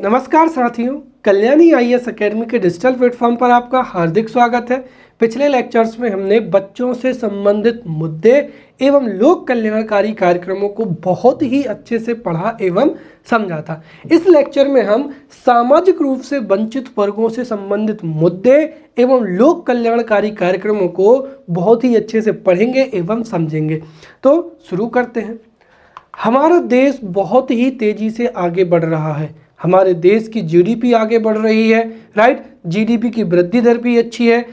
नमस्कार साथियों, Kalyani IAS academy के डिजिटल प्लेटफॉर्म पर आपका हार्दिक स्वागत है। पिछले लेक्चर्स में हमने बच्चों से संबंधित मुद्दे एवं लोक कल्याणकारी कार्यक्रमों को बहुत ही अच्छे से पढ़ा एवं समझा था। इस लेक्चर में हम सामाजिक रूप से वंचित वर्गों से संबंधित मुद्दे एवं लोक कल्याणकारी कार्यक्रमों को बहुत ही अच्छे से पढ़ेंगे एवं समझेंगे। तो शुरू करते हैं। हमारा देश बहुत ही तेजी से आगे बढ़ रहा है। हमारे देश की जीडीपी आगे बढ़ रही है, राइट। जीडीपी की वृद्धि दर भी अच्छी है।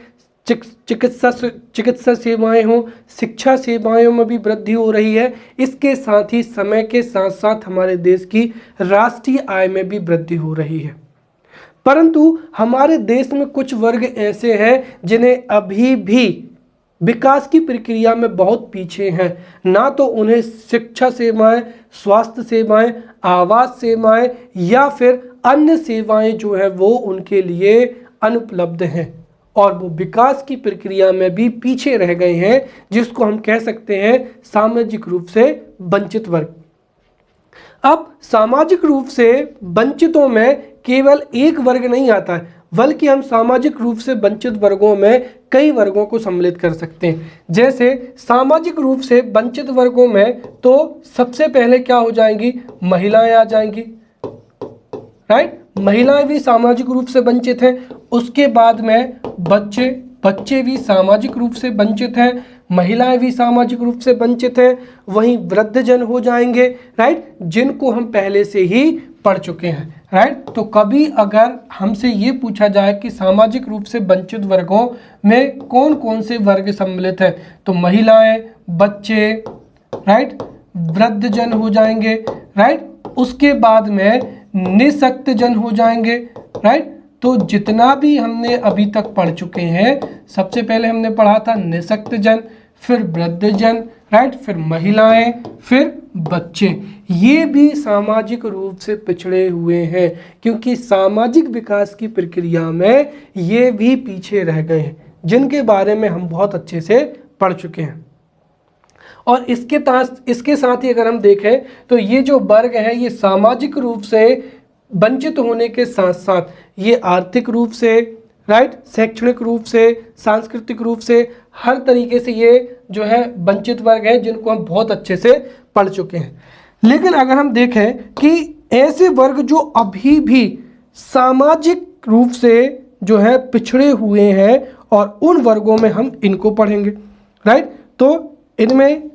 चिकित्सा सेवाएं हो, शिक्षा सेवाओं में भी वृद्धि हो रही है। इसके साथ ही समय के साथ साथ हमारे देश की राष्ट्रीय आय में भी वृद्धि हो रही है। परंतु हमारे देश में कुछ वर्ग ऐसे हैं जिन्हें अभी भी विकास की प्रक्रिया में बहुत पीछे हैं। ना तो उन्हें शिक्षा सेवाएं, स्वास्थ्य सेवाएं, आवास सेवाएं या फिर अन्य सेवाएं जो है वो उनके लिए अनुपलब्ध हैं और वो विकास की प्रक्रिया में भी पीछे रह गए हैं, जिसको हम कह सकते हैं सामाजिक रूप से वंचित वर्ग। अब सामाजिक रूप से वंचितों में केवल एक वर्ग नहीं आता है, बल्कि हम सामाजिक रूप से वंचित वर्गों में कई वर्गों को सम्मिलित कर सकते हैं। जैसे सामाजिक रूप से वंचित वर्गों में तो सबसे पहले क्या हो जाएंगी, महिलाएं आ जाएंगी, राइट। महिलाएं भी सामाजिक रूप से वंचित हैं। उसके बाद में बच्चे भी सामाजिक रूप से वंचित हैं, महिलाएं भी सामाजिक रूप से वंचित हैं। वहीं वृद्धजन हो जाएंगे, राइट, जिनको हम पहले से ही पढ़ चुके हैं, राइट। तो कभी अगर हमसे ये पूछा जाए कि सामाजिक रूप से वंचित वर्गों में कौन कौन से वर्ग सम्मिलित हैं, तो महिलाएं, बच्चे, राइट, वृद्धजन हो जाएंगे, राइट। उसके बाद में निःशक्तजन हो जाएंगे, राइट। तो जितना भी हमने अभी तक पढ़ चुके हैं, सबसे पहले हमने पढ़ा था निःशक्तजन, फिर वृद्धजन, राइट, फिर महिलाएं, फिर बच्चे। ये भी सामाजिक रूप से पिछड़े हुए हैं, क्योंकि सामाजिक विकास की प्रक्रिया में ये भी पीछे रह गए हैं, जिनके बारे में हम बहुत अच्छे से पढ़ चुके हैं। और इसके साथ ही अगर हम देखें तो ये जो वर्ग है ये सामाजिक रूप से वंचित होने के साथ साथ ये आर्थिक रूप से, राइट, शैक्षणिक रूप से, सांस्कृतिक रूप से, हर तरीके से ये जो है वंचित वर्ग है, जिनको हम बहुत अच्छे से पढ़ चुके हैं। लेकिन अगर हम देखें कि ऐसे वर्ग जो अभी भी सामाजिक रूप से जो है पिछड़े हुए हैं और उन वर्गों में हम इनको पढ़ेंगे, राइट। तो इनमें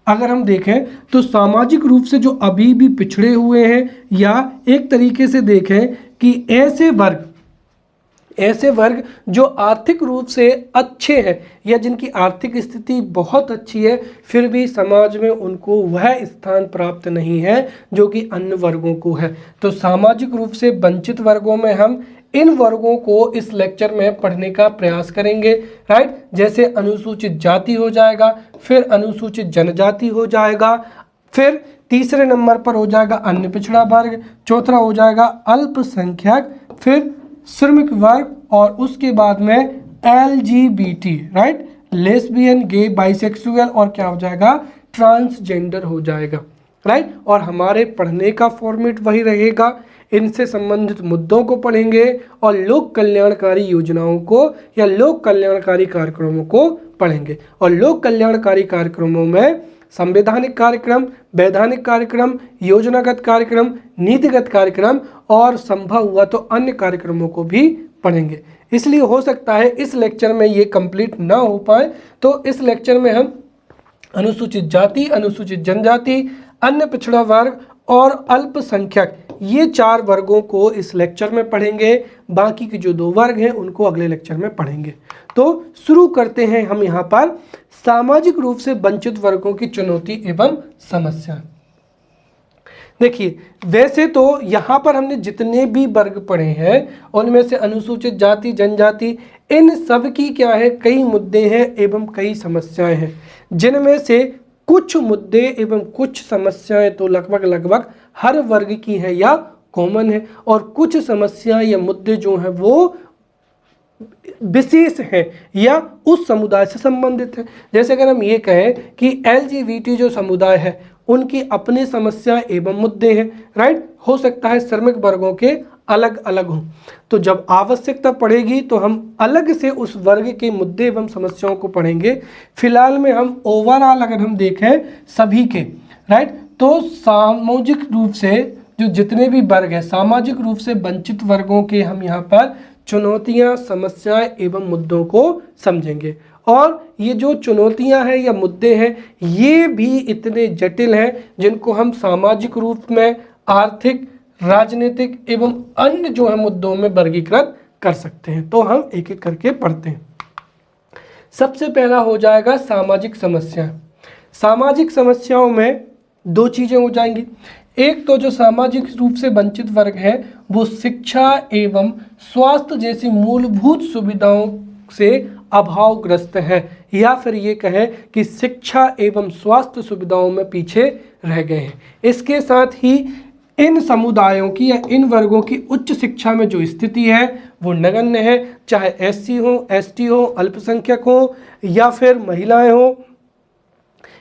अगर हम देखें तो सामाजिक रूप से जो अभी भी पिछड़े हुए हैं, या एक तरीके से देखें कि ऐसे वर्ग जो आर्थिक रूप से अच्छे हैं या जिनकी आर्थिक स्थिति बहुत अच्छी है, फिर भी समाज में उनको वह स्थान प्राप्त नहीं है जो कि अन्य वर्गों को है। तो सामाजिक रूप से वंचित वर्गों में हम इन वर्गों को इस लेक्चर में पढ़ने का प्रयास करेंगे, राइट। जैसे अनुसूचित जाति हो जाएगा, फिर अनुसूचित जनजाति हो जाएगा, फिर तीसरे नंबर पर हो जाएगा अन्य पिछड़ा वर्ग, चौथा हो जाएगा अल्पसंख्यक, फिर श्रमिक वर्ग, और उसके बाद में LGBT, राइट, लेस्बियन, गे, बाइसेक्सुअल, और क्या हो जाएगा, ट्रांसजेंडर हो जाएगा, राइट। और हमारे पढ़ने का फॉर्मेट वही रहेगा। इनसे संबंधित मुद्दों को पढ़ेंगे और लोक कल्याणकारी योजनाओं को या लोक कल्याणकारी कार्यक्रमों को पढ़ेंगे। और लोक कल्याणकारी कार्यक्रमों में संवैधानिक कार्यक्रम, वैधानिक कार्यक्रम, योजनागत कार्यक्रम, नीतिगत कार्यक्रम और संभव हुआ तो अन्य कार्यक्रमों को भी पढ़ेंगे। इसलिए हो सकता है इस लेक्चर में ये कंप्लीट ना हो पाए, तो इस लेक्चर में हम अनुसूचित जाति, अनुसूचित जनजाति, अन्य पिछड़ा वर्ग और अल्पसंख्यक, ये 4 वर्गों को इस लेक्चर में पढ़ेंगे। बाकी के जो 2 वर्ग हैं उनको अगले लेक्चर में पढ़ेंगे। तो शुरू करते हैं हम यहाँ पर सामाजिक रूप से वंचित वर्गों की चुनौती एवं समस्या। देखिए, वैसे तो यहाँ पर हमने जितने भी वर्ग पढ़े हैं उनमें से अनुसूचित जाति, जनजाति, इन सब की क्या है, कई मुद्दे हैं एवं कई समस्याएं हैं, जिनमें से कुछ मुद्दे एवं कुछ समस्याएं तो लगभग हर वर्ग की है या कॉमन है, और कुछ समस्याएं या मुद्दे जो हैं वो विशेष है या उस समुदाय से संबंधित है। जैसे अगर हम ये कहें कि LGBT जो समुदाय है उनकी अपनी समस्याएं एवं मुद्दे हैं, राइट। हो सकता है श्रमिक वर्गों के अलग अलग हों। तो जब आवश्यकता पड़ेगी तो हम अलग से उस वर्ग के मुद्दे एवं समस्याओं को पढ़ेंगे। फिलहाल में हम ओवरऑल अगर हम देखें सभी के, राइट, तो सामाजिक रूप से जो जितने भी वर्ग हैं, सामाजिक रूप से वंचित वर्गों के हम यहाँ पर चुनौतियाँ, समस्याएं एवं मुद्दों को समझेंगे। और ये जो चुनौतियां हैं या मुद्दे हैं, ये भी इतने जटिल हैं जिनको हम सामाजिक रूप में, आर्थिक, राजनीतिक एवं अन्य जो है मुद्दों में वर्गीकृत कर सकते हैं। तो हम एक एक करके पढ़ते हैं। सबसे पहला हो जाएगा सामाजिक समस्या। सामाजिक समस्याओं में दो चीजें हो जाएंगी। एक तो जो सामाजिक रूप से वंचित वर्ग है वो शिक्षा एवं स्वास्थ्य जैसी मूलभूत सुविधाओं से अभावग्रस्त है, या फिर ये कहें कि शिक्षा एवं स्वास्थ्य सुविधाओं में पीछे रह गए हैं। इसके साथ ही इन समुदायों की या इन वर्गों की उच्च शिक्षा में जो स्थिति है वो नगण्य है, चाहे एससी हो, एसटी हो, अल्पसंख्यक हो, या फिर महिलाएं हो,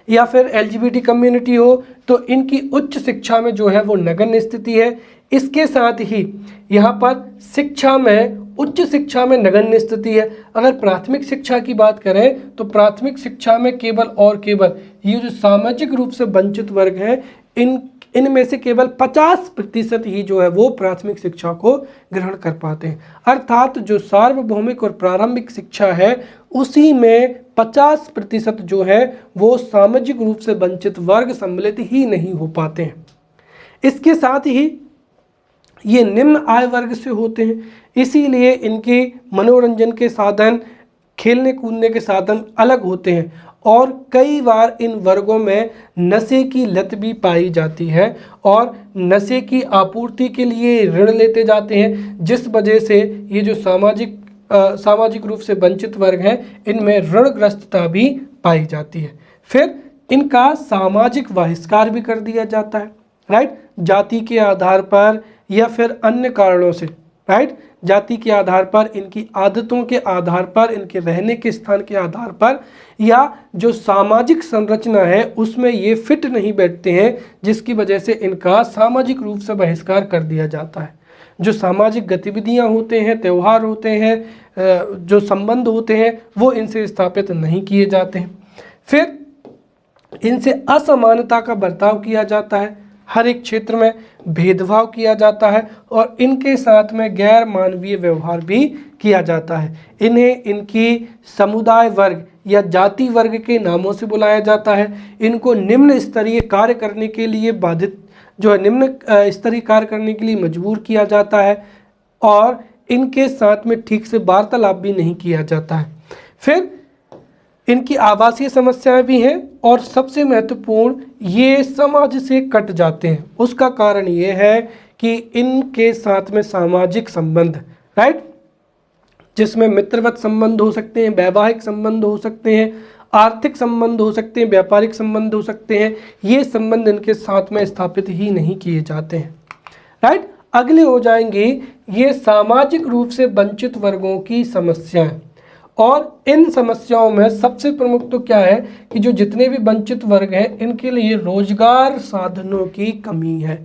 या फिर एलजीबीटी कम्युनिटी हो, तो इनकी उच्च शिक्षा में जो है वो नगण्य स्थिति है। इसके साथ ही यहाँ पर शिक्षा में, उच्च शिक्षा में नगण्य स्थिति है। अगर प्राथमिक शिक्षा की बात करें तो प्राथमिक शिक्षा में केवल और केवल ये जो सामाजिक रूप से वंचित वर्ग हैं, इनमें से केवल 50% ही जो है वो प्राथमिक शिक्षा को ग्रहण कर पाते हैं। अर्थात जो सार्वभौमिक और प्रारंभिक शिक्षा है उसी में 50% जो है वो सामाजिक रूप से वंचित वर्ग सम्मिलित ही नहीं हो पाते हैं। इसके साथ ही ये निम्न आय वर्ग से होते हैं, इसीलिए इनके मनोरंजन के साधन, खेलने कूदने के साधन अलग होते हैं। और कई बार इन वर्गों में नशे की लत भी पाई जाती है और नशे की आपूर्ति के लिए ऋण लेते जाते हैं, जिस वजह से ये जो सामाजिक रूप से वंचित वर्ग हैं इनमें ऋणग्रस्तता भी पाई जाती है। फिर इनका सामाजिक बहिष्कार भी कर दिया जाता है, राइट, जाति के आधार पर या फिर अन्य कारणों से, राइट, जाति के आधार पर, इनकी आदतों के आधार पर, इनके रहने के स्थान के आधार पर, या जो सामाजिक संरचना है उसमें ये फिट नहीं बैठते हैं, जिसकी वजह से इनका सामाजिक रूप से बहिष्कार कर दिया जाता है। जो सामाजिक गतिविधियां होते हैं, त्यौहार होते हैं, जो संबंध होते हैं वो इनसे स्थापित नहीं किए जाते हैं। फिर इनसे असमानता का बर्ताव किया जाता है, हर एक क्षेत्र में भेदभाव किया जाता है और इनके साथ में गैर मानवीय व्यवहार भी किया जाता है। इन्हें इनकी समुदाय वर्ग या जाति वर्ग के नामों से बुलाया जाता है। इनको निम्न स्तरीय कार्य करने के लिए निम्न स्तरीय कार्य करने के लिए मजबूर किया जाता है और इनके साथ में ठीक से वार्तालाप भी नहीं किया जाता है। फिर इनकी आवासीय समस्याएं भी हैं और सबसे महत्वपूर्ण, ये समाज से कट जाते हैं। उसका कारण ये है कि इनके साथ में सामाजिक संबंध, राइट, जिसमें मित्रवत संबंध हो सकते हैं, वैवाहिक संबंध हो सकते हैं, आर्थिक संबंध हो सकते हैं, व्यापारिक संबंध हो सकते हैं, ये संबंध इनके साथ में स्थापित ही नहीं किए जाते हैं, राइट। अगले हो जाएंगे ये सामाजिक रूप से वंचित वर्गों की समस्याएं। और इन समस्याओं में सबसे प्रमुख तो क्या है कि जो जितने भी वंचित वर्ग हैं इनके लिए रोजगार साधनों की कमी है।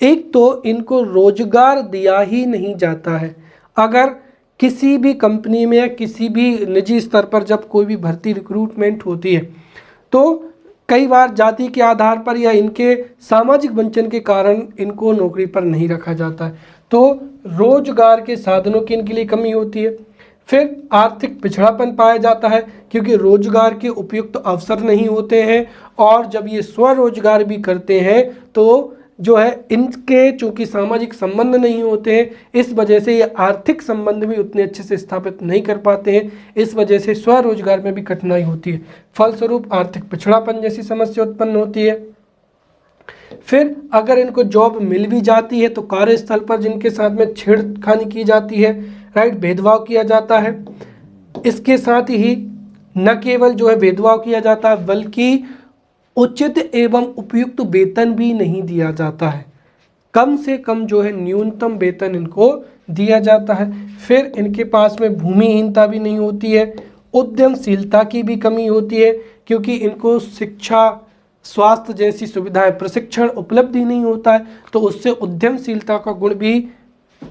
एक तो इनको रोजगार दिया ही नहीं जाता है। अगर किसी भी कंपनी में या किसी भी निजी स्तर पर जब कोई भी भर्ती रिक्रूटमेंट होती है तो कई बार जाति के आधार पर या इनके सामाजिक वंचन के कारण इनको नौकरी पर नहीं रखा जाता है, तो रोजगार के साधनों की इनके लिए कमी होती है। फिर आर्थिक पिछड़ापन पाया जाता है क्योंकि रोजगार के उपयुक्त अवसर नहीं होते हैं और जब ये स्वरोजगार भी करते हैं तो जो है इनके चूँकि सामाजिक संबंध नहीं होते हैं, इस वजह से ये आर्थिक संबंध भी उतने अच्छे से स्थापित नहीं कर पाते हैं। इस वजह से स्वरोजगार में भी कठिनाई होती है, फलस्वरूप आर्थिक पिछड़ापन जैसी समस्या उत्पन्न होती है। फिर अगर इनको जॉब मिल भी जाती है तो कार्यस्थल पर जिनके साथ में छेड़खानी की जाती है, राइट, भेदभाव किया जाता है। इसके साथ ही न केवल जो है भेदभाव किया जाता है बल्कि उचित एवं उपयुक्त वेतन भी नहीं दिया जाता है। कम से कम जो है न्यूनतम वेतन इनको दिया जाता है। फिर इनके पास में भूमिहीनता भी नहीं होती है, उद्यमशीलता की भी कमी होती है क्योंकि इनको शिक्षा, स्वास्थ्य जैसी सुविधाएं, प्रशिक्षण उपलब्ध ही नहीं होता है, तो उससे उद्यमशीलता का गुण भी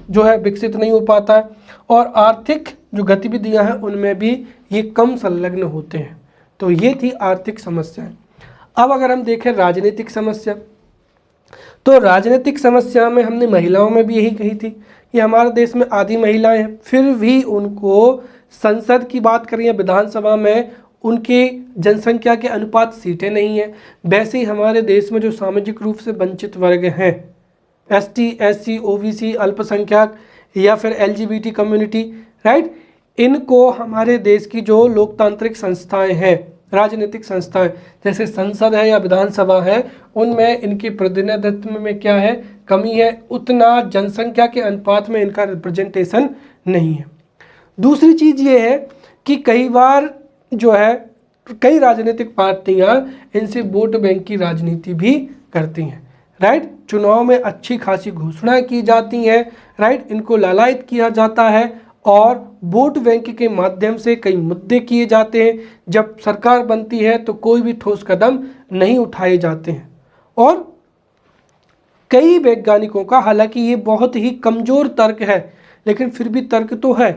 जो है विकसित नहीं हो पाता है, और आर्थिक जो गतिविधियां हैं उनमें भी ये कम संलग्न होते हैं। तो ये थी आर्थिक समस्याएं। अब अगर हम देखें राजनीतिक समस्या, तो राजनीतिक समस्या में हमने महिलाओं में भी यही कही थी कि हमारे देश में आधी महिलाएं हैं, फिर भी उनको संसद की बात करें या विधानसभा में उनके जनसंख्या के अनुपात सीटें नहीं हैं। वैसे ही हमारे देश में जो सामाजिक रूप से वंचित वर्ग हैं, एसटी, एससी, ओबीसी, अल्पसंख्यक या फिर एलजीबीटी कम्युनिटी, राइट, इनको हमारे देश की जो लोकतांत्रिक संस्थाएं हैं, राजनीतिक संस्थाएं जैसे संसद है या विधानसभा है, उनमें इनकी प्रतिनिधित्व में क्या है, कमी है, उतना जनसंख्या के अनुपात में इनका रिप्रेजेंटेशन नहीं है। दूसरी चीज़ ये है कि कई बार जो है कई राजनीतिक पार्टियां इनसे वोट बैंक की राजनीति भी करती हैं, राइट, चुनाव में अच्छी खासी घोषणाएं की जाती हैं, राइट, इनको लालायित किया जाता है और वोट बैंक के माध्यम से कई मुद्दे किए जाते हैं। जब सरकार बनती है तो कोई भी ठोस कदम नहीं उठाए जाते हैं। और कई वैज्ञानिकों का, हालांकि ये बहुत ही कमज़ोर तर्क है लेकिन फिर भी तर्क तो है,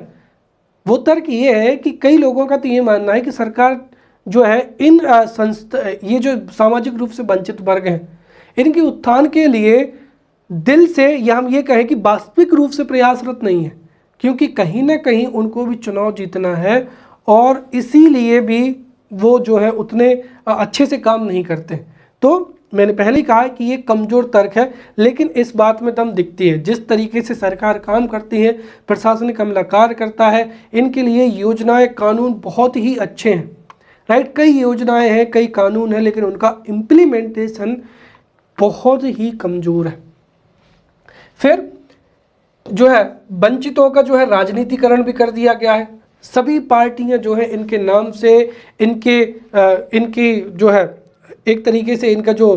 वो तर्क ये है कि कई लोगों का तो ये मानना है कि सरकार जो है इन ये जो सामाजिक रूप से वंचित वर्ग हैं इनके उत्थान के लिए दिल से, या हम ये कहें कि वास्तविक रूप से प्रयासरत नहीं है, क्योंकि कहीं ना कहीं उनको भी चुनाव जीतना है और इसीलिए भी वो जो है उतने अच्छे से काम नहीं करते। तो मैंने पहले ही कहा कि ये कमज़ोर तर्क है, लेकिन इस बात में दम दिखती है। जिस तरीके से सरकार काम करती है, प्रशासनिक अमला कार्य करता है, इनके लिए योजनाएं, कानून बहुत ही अच्छे हैं, राइट, कई योजनाएं हैं, कई कानून हैं, लेकिन उनका इम्प्लीमेंटेशन बहुत ही कमज़ोर है। फिर जो है वंचितों का जो है राजनीतिकरण भी कर दिया गया है। सभी पार्टियां जो है इनके नाम से, इनकी जो है एक तरीके से इनका जो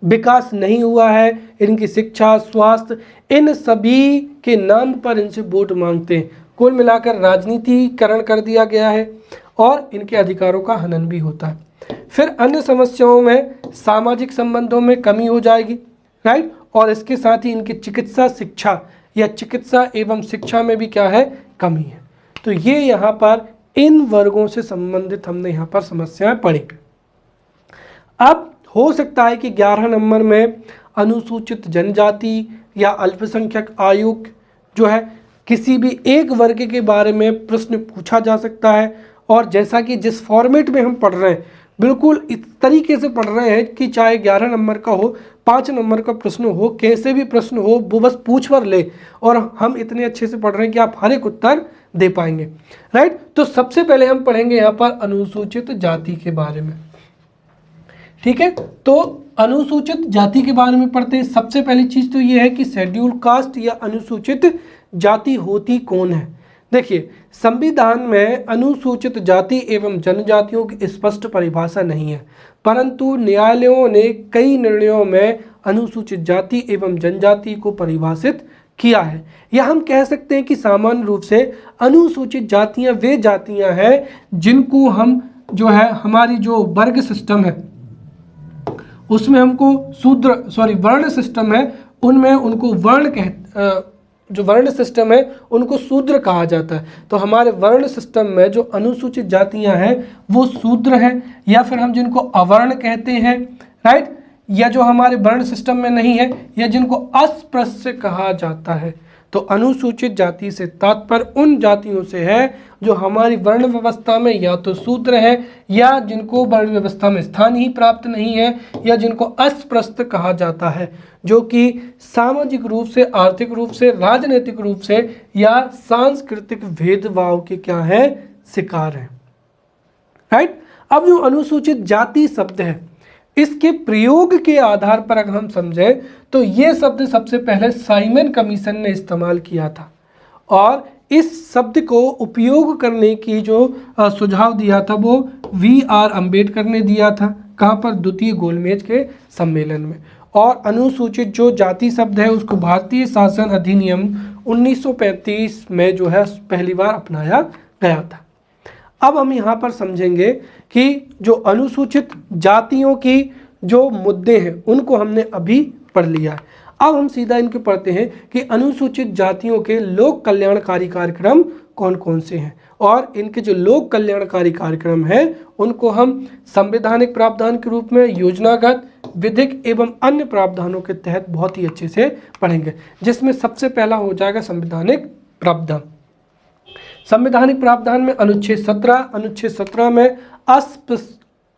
विकास नहीं हुआ है, इनकी शिक्षा, स्वास्थ्य, इन सभी के नाम पर इनसे वोट मांगते हैं। कुल मिलाकर राजनीतिकरण कर दिया गया है और इनके अधिकारों का हनन भी होता है। फिर अन्य समस्याओं में सामाजिक संबंधों में कमी हो जाएगी, राइट, और इसके साथ ही इनकी चिकित्सा शिक्षा या चिकित्सा एवं शिक्षा में भी क्या है, कमी है। तो ये यहाँ पर इन वर्गों से संबंधित हमने यहाँ पर समस्याएं पढ़ी। अब हो सकता है कि 11 नंबर में अनुसूचित जनजाति या अल्पसंख्यक आयोग जो है किसी भी एक वर्ग के बारे में प्रश्न पूछा जा सकता है, और जैसा कि जिस फॉर्मेट में हम पढ़ रहे हैं बिल्कुल इस तरीके से पढ़ रहे हैं कि चाहे 11 नंबर का हो, 5 नंबर का प्रश्न हो, कैसे भी प्रश्न हो, वो बस पूछ पर ले, और हम इतने अच्छे से पढ़ रहे हैं कि आप हर एक उत्तर दे पाएंगे, राइट। तो सबसे पहले हम पढ़ेंगे यहाँ पर अनुसूचित जाति के बारे में, ठीक है। तो अनुसूचित जाति के बारे में पढ़ते हैं। सबसे पहली चीज़ तो ये है कि शेड्यूल कास्ट या अनुसूचित जाति होती कौन है। देखिए, संविधान में अनुसूचित जाति एवं जनजातियों की स्पष्ट परिभाषा नहीं है, परंतु न्यायालयों ने कई निर्णयों में अनुसूचित जाति एवं जनजाति को परिभाषित किया है। या हम कह सकते हैं कि सामान्य रूप से अनुसूचित जातियां वे जातियां हैं जिनको हम जो है हमारी जो वर्ग सिस्टम है उसमें हमको वर्ण सिस्टम है उनमें उनको जो वर्ण सिस्टम है उनको शूद्र कहा जाता है। तो हमारे वर्ण सिस्टम में जो अनुसूचित जातियां हैं वो शूद्र हैं, या फिर हम जिनको अवर्ण कहते हैं, राइट, या जो हमारे वर्ण सिस्टम में नहीं है, या जिनको अस्पृश्य कहा जाता है। तो अनुसूचित जाति से तात्पर्य उन जातियों से है जो हमारी वर्ण व्यवस्था में या तो शूद्र है, या जिनको वर्ण व्यवस्था में स्थान ही प्राप्त नहीं है, या जिनको अस्पृश्य कहा जाता है, जो कि सामाजिक रूप से, आर्थिक रूप से, राजनीतिक रूप से या सांस्कृतिक भेदभाव के क्या है, शिकार है, राइट। अब जो अनुसूचित जाति शब्द है इसके प्रयोग के आधार पर अगर हम समझें तो ये शब्द सबसे पहले साइमन कमीशन ने इस्तेमाल किया था, और इस शब्द को उपयोग करने की जो सुझाव दिया था वो V.R. अम्बेडकर ने दिया था। कहाँ पर? द्वितीय गोलमेज के सम्मेलन में। और अनुसूचित जो जाति शब्द है उसको भारतीय शासन अधिनियम 1935 में जो है पहली बार अपनाया गया था। अब हम यहाँ पर समझेंगे कि जो अनुसूचित जातियों की जो मुद्दे हैं उनको हमने अभी पढ़ लिया है। अब हम सीधा इनके पढ़ते हैं कि अनुसूचित जातियों के लोक कल्याणकारी कार्यक्रम कौन कौन से हैं, और इनके जो लोक कल्याणकारी कार्यक्रम हैं उनको हम संवैधानिक प्रावधान के रूप में, योजनागत, विधिक एवं अन्य प्रावधानों के तहत बहुत ही अच्छे से पढ़ेंगे, जिसमें सबसे पहला हो जाएगा संवैधानिक प्रावधान। संवैधानिक प्रावधान में अनुच्छेद 17 में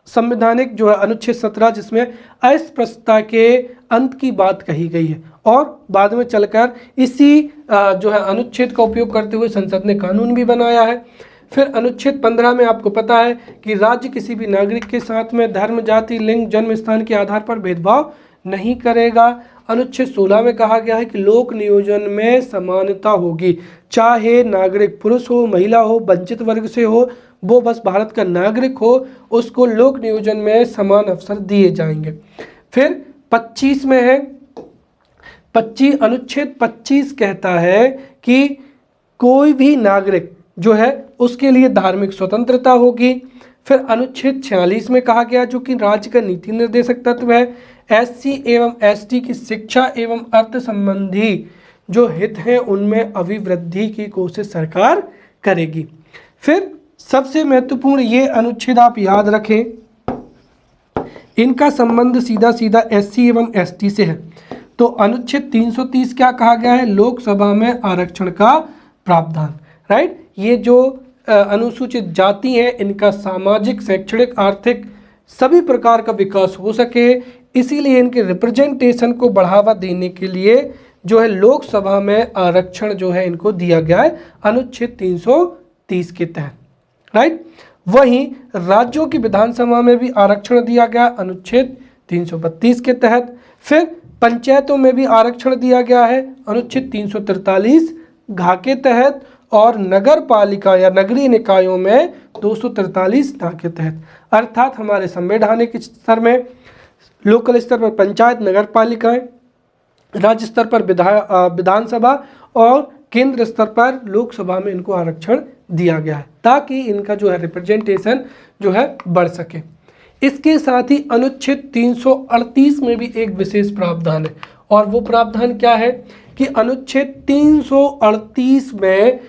संवैधानिक जो है अनुच्छेद 17 जिसमें अस्पृश्यता के अंत की बात कही गई है, और बाद में चलकर इसी जो है अनुच्छेद का उपयोग करते हुए संसद ने कानून भी बनाया है। फिर अनुच्छेद 15 में आपको पता है कि राज्य किसी भी नागरिक के साथ में धर्म, जाति, लिंग, जन्म स्थान के आधार पर भेदभाव नहीं करेगा। अनुच्छेद 16 में कहा गया है कि लोक नियोजन में समानता होगी, चाहे नागरिक पुरुष हो, महिला हो, वंचित वर्ग से हो, वो बस भारत का नागरिक हो, उसको लोक नियोजन में समान अवसर दिए जाएंगे। फिर 25 में है अनुच्छेद 25 कहता है कि कोई भी नागरिक जो है उसके लिए धार्मिक स्वतंत्रता होगी। फिर अनुच्छेद 46 में कहा गया जो कि राज्य का नीति निर्देशक तत्व है, SC एवं ST की शिक्षा एवं अर्थ संबंधी जो हित हैं उनमें अभिवृद्धि की कोशिश सरकार करेगी। फिर सबसे महत्वपूर्ण ये अनुच्छेद आप याद रखें, इनका संबंध सीधा सीधा SC एवं ST से है। तो अनुच्छेद 330 क्या कहा गया है, लोकसभा में आरक्षण का प्रावधान, राइट। ये जो अनुसूचित जाति हैं इनका सामाजिक, शैक्षणिक, आर्थिक सभी प्रकार का विकास हो सके, इसीलिए इनके रिप्रेजेंटेशन को बढ़ावा देने के लिए जो है लोकसभा में आरक्षण जो है इनको दिया गया है अनुच्छेद 330 के तहत, राइट। वहीं राज्यों की विधानसभा में भी आरक्षण दिया गया अनुच्छेद 332 के तहत। फिर पंचायतों में भी आरक्षण दिया गया है अनुच्छेद 343 घ के तहत, और नगर पालिका या नगरीय निकायों में 243 ढ के तहत। अर्थात हमारे संवैधानिक स्तर में, लोकल स्तर पर पंचायत, नगर पालिकाएं, राज्य स्तर पर विधानसभा और केंद्र स्तर पर लोकसभा में इनको आरक्षण दिया गया है ताकि इनका जो है रिप्रेजेंटेशन जो है बढ़ सके। इसके साथ ही अनुच्छेद 338 में भी एक विशेष प्रावधान है, और वो प्रावधान क्या है कि अनुच्छेद 338 में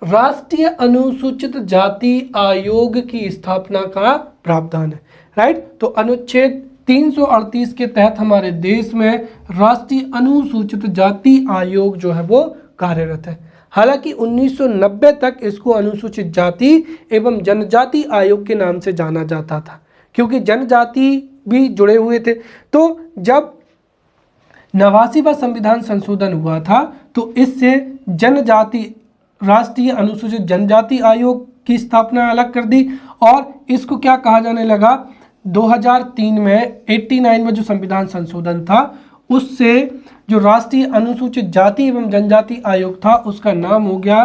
राष्ट्रीय अनुसूचित जाति आयोग की स्थापना का प्रावधान है, राइट। तो अनुच्छेद 338 के तहत हमारे देश में राष्ट्रीय अनुसूचित जाति आयोग जो है वो कार्यरत है। हालांकि 1990 तक इसको अनुसूचित जाति एवं जनजाति आयोग के नाम से जाना जाता था, क्योंकि जनजाति भी जुड़े हुए थे। तो जब 89वां संविधान संशोधन हुआ था तो इससे जनजाति राष्ट्रीय अनुसूचित जनजाति आयोग की स्थापना अलग कर दी, और इसको क्या कहा जाने लगा, 2003 में 89 में जो संविधान संशोधन था उससे जो राष्ट्रीय अनुसूचित जाति एवं जनजाति आयोग था उसका नाम हो गया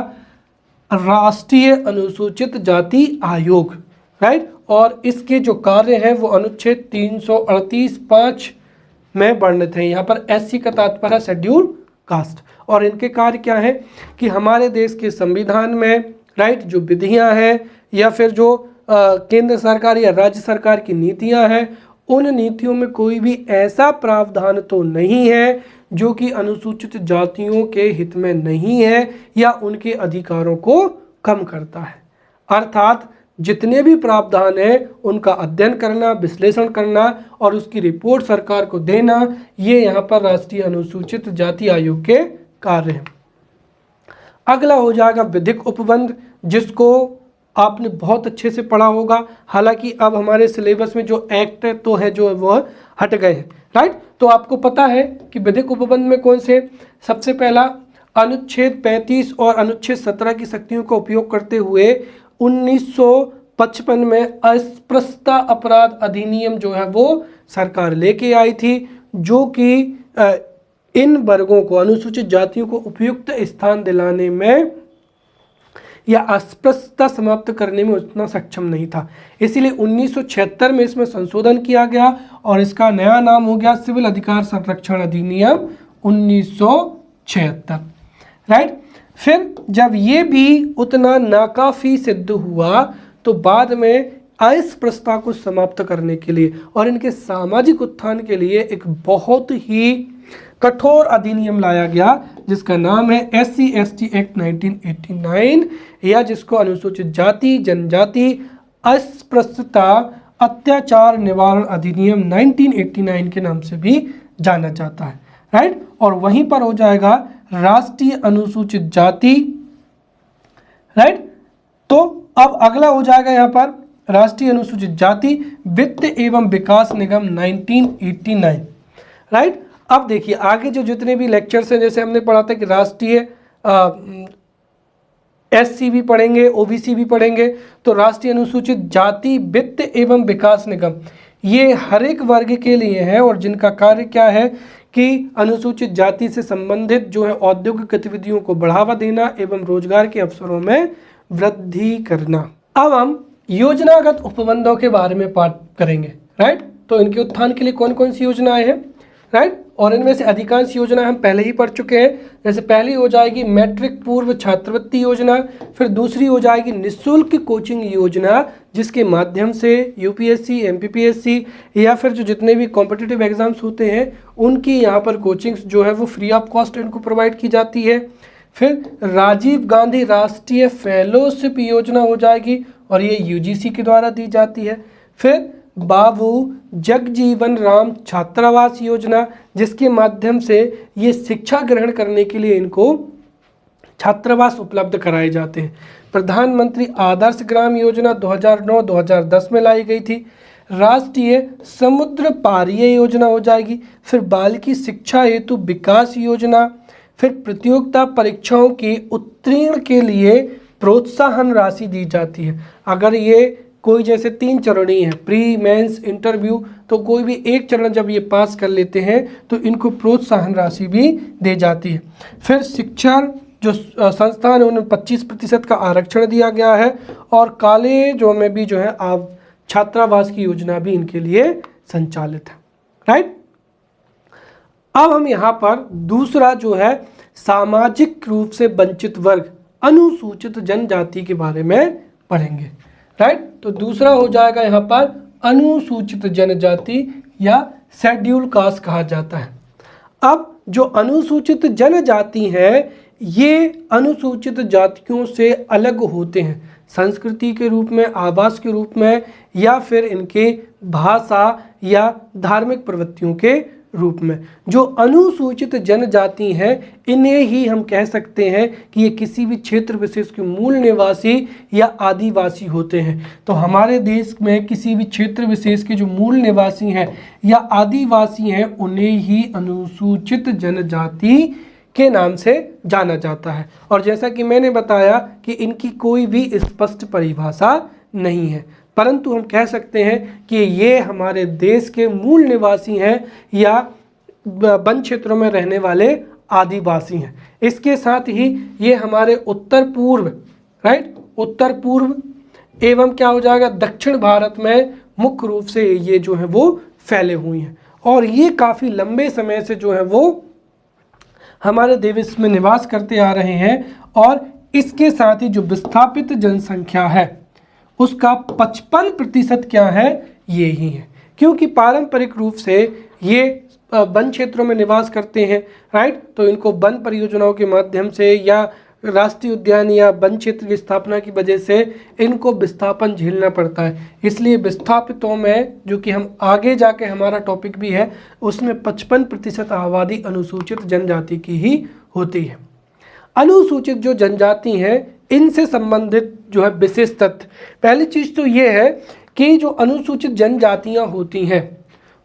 राष्ट्रीय अनुसूचित जाति आयोग, राइट। और इसके जो कार्य हैं वो अनुच्छेद 338(5) में वर्णित है। यहाँ पर SC का तात्पर्य है शेड्यूल कास्ट, और इनके कार्य क्या है कि हमारे देश के संविधान में, राइट, जो विधियाँ हैं या फिर जो केंद्र सरकार या राज्य सरकार की नीतियाँ हैं, उन नीतियों में कोई भी ऐसा प्रावधान तो नहीं है जो कि अनुसूचित जातियों के हित में नहीं है या उनके अधिकारों को कम करता है। अर्थात जितने भी प्रावधान हैं उनका अध्ययन करना, विश्लेषण करना और उसकी रिपोर्ट सरकार को देना, ये यहाँ पर राष्ट्रीय अनुसूचित जाति आयोग के कार्य हैं। अगला हो जाएगा विधिक उपबंध, जिसको आपने बहुत अच्छे से पढ़ा होगा। हालांकि अब हमारे सिलेबस में जो एक्ट तो है जो वह हट गए हैं, राइट। तो आपको पता है कि विधिक उपबंध में कौन से, सबसे पहला अनुच्छेद 35 और अनुच्छेद 17 की शक्तियों का उपयोग करते हुए 1955 में अस्पृश्यता अपराध अधिनियम जो है वो सरकार लेके आई थी, जो कि इन वर्गों को, अनुसूचित जातियों को उपयुक्त स्थान दिलाने में या अस्पृश्यता समाप्त करने में उतना सक्षम नहीं था। इसीलिए 1976 में इसमें संशोधन किया गया और इसका नया नाम हो गया सिविल अधिकार संरक्षण अधिनियम 1976, राइट। फिर जब ये भी उतना नाकाफी सिद्ध हुआ तो बाद में अस्पृश्यता को समाप्त करने के लिए और इनके सामाजिक उत्थान के लिए एक बहुत ही कठोर अधिनियम लाया गया जिसका नाम है SC/ST एक्ट 1989, या जिसको अनुसूचित जाति जनजाति अस्पृश्यता अत्याचार निवारण अधिनियम 1989 के नाम से भी जाना जाता है, राइट। और वहीं पर हो जाएगा राष्ट्रीय अनुसूचित जाति, राइट। तो अब अगला हो जाएगा यहाँ पर राष्ट्रीय अनुसूचित जाति वित्त एवं विकास निगम 1989, राइट। अब देखिए आगे जो जितने भी लेक्चर्स हैं, जैसे हमने पढ़ा था कि राष्ट्रीय SC भी पढ़ेंगे, OBC भी पढ़ेंगे, तो राष्ट्रीय अनुसूचित जाति वित्त एवं विकास निगम ये हर एक वर्ग के लिए है, और जिनका कार्य क्या है कि अनुसूचित जाति से संबंधित जो है औद्योगिक गतिविधियों को बढ़ावा देना एवं रोजगार के अवसरों में वृद्धि करना। अब हम योजनागत उपबंधों के बारे में बात करेंगे, राइट। तो इनके उत्थान के लिए कौन कौन सी योजनाएं हैं, राइट। और इनमें से अधिकांश योजनाएं हम पहले ही पढ़ चुके हैं। जैसे पहली हो जाएगी मैट्रिक पूर्व छात्रवृत्ति योजना, फिर दूसरी हो जाएगी निःशुल्क कोचिंग योजना, जिसके माध्यम से UPSC MPPSC या फिर जो जितने भी कॉम्पिटिटिव एग्जाम्स होते हैं उनकी यहाँ पर कोचिंग्स जो है वो फ्री ऑफ कॉस्ट इनको प्रोवाइड की जाती है। फिर राजीव गांधी राष्ट्रीय फेलोशिप योजना हो जाएगी, और ये UGC के द्वारा दी जाती है। फिर बाबू जगजीवन राम छात्रावास योजना, जिसके माध्यम से ये शिक्षा ग्रहण करने के लिए इनको छात्रावास उपलब्ध कराए जाते हैं। प्रधानमंत्री आदर्श ग्राम योजना 2009-2010 में लाई गई थी। राष्ट्रीय समुद्र पारीय योजना हो जाएगी। फिर बालिकी शिक्षा हेतु विकास योजना। फिर प्रतियोगिता परीक्षाओं के उत्तीर्ण के लिए प्रोत्साहन राशि दी जाती है। अगर ये कोई जैसे 3 चरणीय है, प्री मेंस इंटरव्यू, तो कोई भी एक चरण जब ये पास कर लेते हैं तो इनको प्रोत्साहन राशि भी दी जाती है। फिर शिक्षा जो संस्थान है उन्हें 25% का आरक्षण दिया गया है, और कॉलेजों में भी जो है आप छात्रावास की योजना भी इनके लिए संचालित है, राइट। अब हम यहाँ पर दूसरा जो है सामाजिक रूप से वंचित वर्ग अनुसूचित जनजाति के बारे में पढ़ेंगे, राइट। तो दूसरा हो जाएगा यहाँ पर अनुसूचित जनजाति या शेड्यूल कास्ट कहा जाता है। अब जो अनुसूचित जनजाति है ये अनुसूचित जातियों से अलग होते हैं, संस्कृति के रूप में, आवास के रूप में, या फिर इनके भाषा या धार्मिक प्रवृत्तियों के रूप में। जो अनुसूचित जनजाति हैं इन्हें ही हम कह सकते हैं कि ये किसी भी क्षेत्र विशेष के मूल निवासी या आदिवासी होते हैं। तो हमारे देश में किसी भी क्षेत्र विशेष के जो मूल निवासी हैं या आदिवासी हैं उन्हें ही अनुसूचित जनजाति के नाम से जाना जाता है। और जैसा कि मैंने बताया कि इनकी कोई भी स्पष्ट परिभाषा नहीं है, परंतु हम कह सकते हैं कि ये हमारे देश के मूल निवासी हैं या वन क्षेत्रों में रहने वाले आदिवासी हैं। इसके साथ ही ये हमारे उत्तर पूर्व, राइट, उत्तर पूर्व एवं क्या हो जाएगा दक्षिण भारत में मुख्य रूप से ये जो है वो फैले हुए हैं, और ये काफ़ी लंबे समय से जो है वो हमारे देश में निवास करते आ रहे हैं। और इसके साथ ही जो विस्थापित जनसंख्या है उसका 55% क्या है, ये ही है, क्योंकि पारंपरिक रूप से ये वन क्षेत्रों में निवास करते हैं, राइट। तो इनको वन परियोजनाओं के माध्यम से या राष्ट्रीय उद्यान या वन क्षेत्र की स्थापना की वजह से इनको विस्थापन झेलना पड़ता है। इसलिए विस्थापितों में, जो कि हम आगे जाके हमारा टॉपिक भी है, उसमें 55% आबादी अनुसूचित जनजाति की ही होती है। अनुसूचित जो जनजाति हैं इनसे संबंधित जो है विशेष तथ्य, पहली चीज़ तो ये है कि जो अनुसूचित जनजातियां होती हैं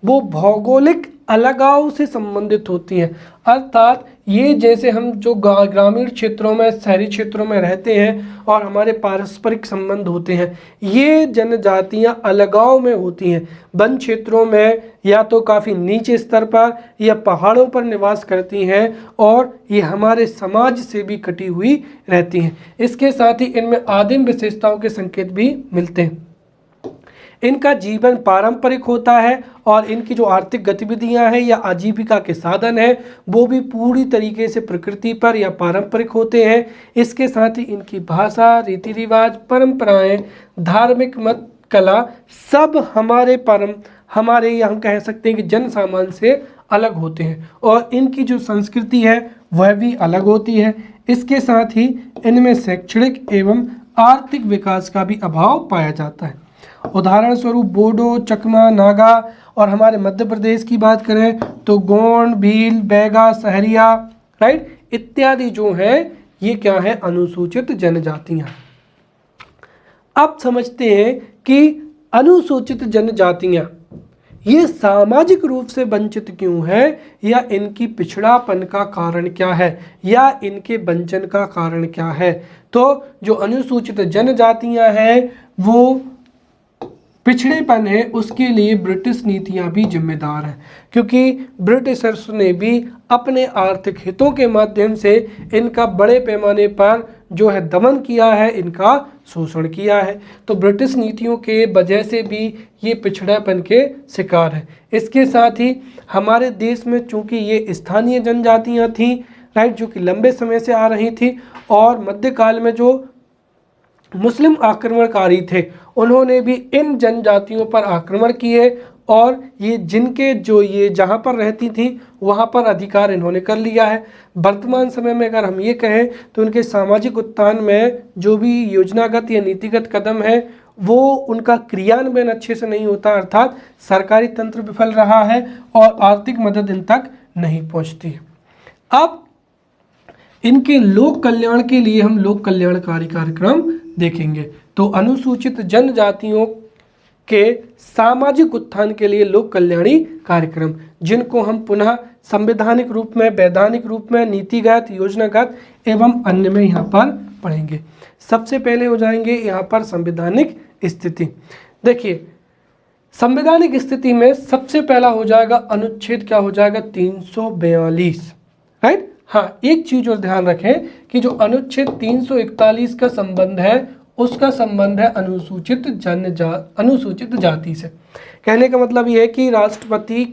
वो भौगोलिक अलगाव से संबंधित होती हैं। अर्थात ये जैसे हम जो ग्रामीण क्षेत्रों में, शहरी क्षेत्रों में रहते हैं और हमारे पारस्परिक संबंध होते हैं, ये जनजातियां अलगाव में होती हैं। वन क्षेत्रों में या तो काफ़ी नीचे स्तर पर या पहाड़ों पर निवास करती हैं, और ये हमारे समाज से भी कटी हुई रहती हैं। इसके साथ ही इनमें आदिम विशेषताओं के संकेत भी मिलते हैं। इनका जीवन पारंपरिक होता है, और इनकी जो आर्थिक गतिविधियां हैं या आजीविका के साधन हैं वो भी पूरी तरीके से प्रकृति पर या पारंपरिक होते हैं। इसके साथ ही इनकी भाषा, रीति रिवाज, परंपराएं, धार्मिक मत, कला सब हमारे या हम कह सकते हैं कि जन सामान्य से अलग होते हैं और इनकी जो संस्कृति है वह भी अलग होती है। इसके साथ ही इनमें शैक्षणिक एवं आर्थिक विकास का भी अभाव पाया जाता है। उदाहरण स्वरूप बोडो, चकमा, नागा और हमारे मध्य प्रदेश की बात करें तो गोंड, भील, बैगा, सहरिया, राइट, इत्यादि जो है ये क्या है, अनुसूचित जनजातियां। अब समझते हैं कि अनुसूचित जनजातियां ये सामाजिक रूप से वंचित क्यों है, या इनकी पिछड़ापन का कारण क्या है, या इनके वंचन का कारण क्या है। तो जो अनुसूचित जनजातियां हैं वो पिछड़ेपन है उसके लिए ब्रिटिश नीतियां भी जिम्मेदार हैं, क्योंकि ब्रिटिशर्स ने भी अपने आर्थिक हितों के माध्यम से इनका बड़े पैमाने पर जो है दमन किया है, इनका शोषण किया है। तो ब्रिटिश नीतियों के वजह से भी ये पिछड़ेपन के शिकार है। इसके साथ ही हमारे देश में चूंकि ये स्थानीय जनजातियां थीं, राइट, जो कि लंबे समय से आ रही थी, और मध्यकाल में जो मुस्लिम आक्रमणकारी थे उन्होंने भी इन जनजातियों पर आक्रमण किए, और ये जिनके जो ये जहाँ पर रहती थी वहाँ पर अधिकार इन्होंने कर लिया है। वर्तमान समय में अगर हम ये कहें तो उनके सामाजिक उत्थान में जो भी योजनागत या नीतिगत कदम है वो उनका क्रियान्वयन अच्छे से नहीं होता, अर्थात सरकारी तंत्र विफल रहा है और आर्थिक मदद इन तक नहीं पहुँचती है। अब इनके लोक कल्याण के लिए हम लोक कल्याणकारी कार्यक्रम देखेंगे। तो अनुसूचित जनजातियों के सामाजिक उत्थान के लिए लोक कल्याणी कार्यक्रम, जिनको हम पुनः संवैधानिक रूप में, वैधानिक रूप में, नीतिगत, योजनागत एवं अन्य में यहाँ पर पढ़ेंगे। सबसे पहले हो जाएंगे यहाँ पर संवैधानिक स्थिति। देखिए संवैधानिक स्थिति में सबसे पहला हो जाएगा अनुच्छेद, क्या हो जाएगा, 342, राइट। हाँ, एक चीज और ध्यान रखें कि जो अनुच्छेद 341 का संबंध है उसका संबंध है अनुसूचित जाति से। कहने का मतलब ये है कि राष्ट्रपति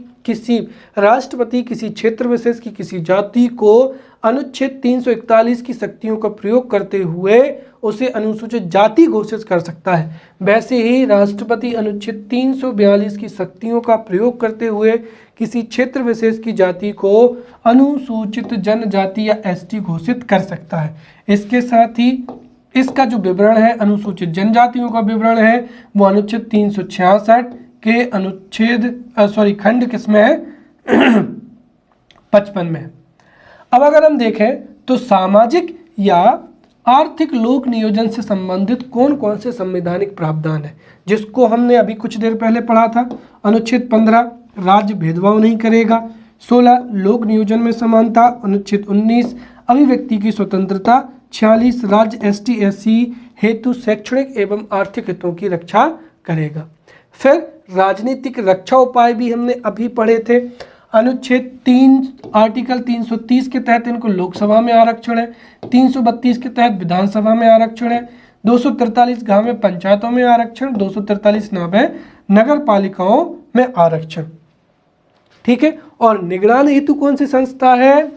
किसी क्षेत्र विशेष की किसी जाति को अनुच्छेद 341 की शक्तियों का प्रयोग करते हुए उसे अनुसूचित जाति घोषित कर सकता है। वैसे ही राष्ट्रपति अनुच्छेद 342 की शक्तियों का प्रयोग करते हुए किसी क्षेत्र विशेष की जाति को अनुसूचित जनजाति या एसटी घोषित कर सकता है। इसके साथ ही इसका जो विवरण है, अनुसूचित जनजातियों का विवरण है, वो अनुच्छेद 366 के खंड किसमें है 55 में। अब अगर हम देखें तो सामाजिक या आर्थिक लोक नियोजन से संबंधित कौन कौन से संवैधानिक प्रावधान है, जिसको हमने अभी कुछ देर पहले पढ़ा था। अनुच्छेद 15 राज्य भेदभाव नहीं करेगा। 16 लोक नियोजन में समानता। अनुच्छेद 19 अभिव्यक्ति की स्वतंत्रता। 46 राज्य एसटी एससी हेतु शैक्षणिक एवं आर्थिक हितों की रक्षा करेगा। फिर राजनीतिक रक्षा उपाय भी हमने अभी पढ़े थे। अनुच्छेद 3 आर्टिकल 330 के तहत इनको लोकसभा में आरक्षण है। 332 के तहत विधानसभा में आरक्षण है। 243 गांव में पंचायतों में आरक्षण। 243 नावे नगर पालिकाओं में आरक्षण, ठीक है। और निगरानी हेतु कौन सी संस्था है,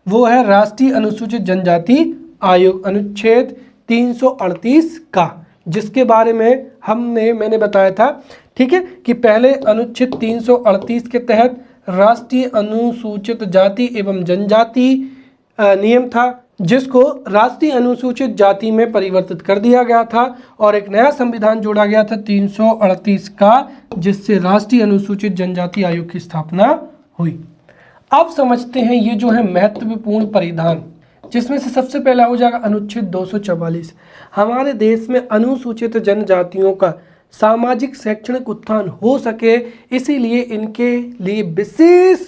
वो है राष्ट्रीय अनुसूचित जनजाति आयोग, अनुच्छेद 338 का, जिसके बारे में मैंने बताया था, ठीक है, कि पहले अनुच्छेद 338 के तहत राष्ट्रीय अनुसूचित जाति एवं जनजाति नियम था, जिसको राष्ट्रीय अनुसूचित जाति में परिवर्तित कर दिया गया था और एक नया संविधान जोड़ा गया था 338 का, जिससे राष्ट्रीय अनुसूचित जनजाति आयोग की स्थापना हुई। अब समझते हैं ये जो है महत्वपूर्ण परिधान, जिसमें से सबसे पहला हो जाएगा अनुच्छेद 244। हमारे देश में अनुसूचित जनजातियों का सामाजिक शैक्षणिक उत्थान हो सके, इसीलिए इनके लिए विशेष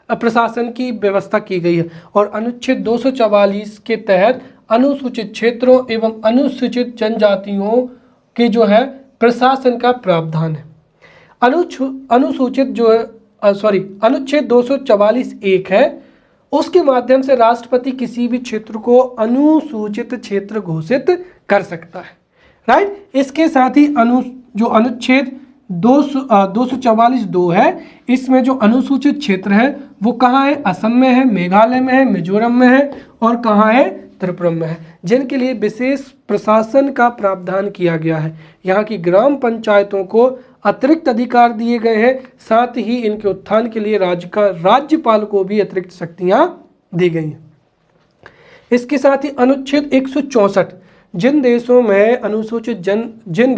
प्रशासन की व्यवस्था की गई है। और अनुच्छेद 244 के तहत अनुसूचित क्षेत्रों एवं अनुसूचित जनजातियों के जो है प्रशासन का प्रावधान है। अनुच्छेद 244(1) है, उसके माध्यम से राष्ट्रपति किसी भी क्षेत्र को अनुसूचित क्षेत्र घोषित कर सकता है, राइट। इसके साथ ही अनुच्छेद 244(2) है, इसमें जो अनुसूचित क्षेत्र है वो कहाँ है, असम में है, मेघालय में है, मिजोरम में है और कहाँ है, त्रिपुरा में है, जिनके लिए विशेष प्रशासन का प्रावधान किया गया है। यहाँ की ग्राम पंचायतों को अतिरिक्त अधिकार दिए गए हैं। साथ ही इनके उत्थान के लिए राज्यपाल को भी अतिरिक्त शक्तियां दी गई हैं। इसके साथ ही अनुच्छेद 164 जिन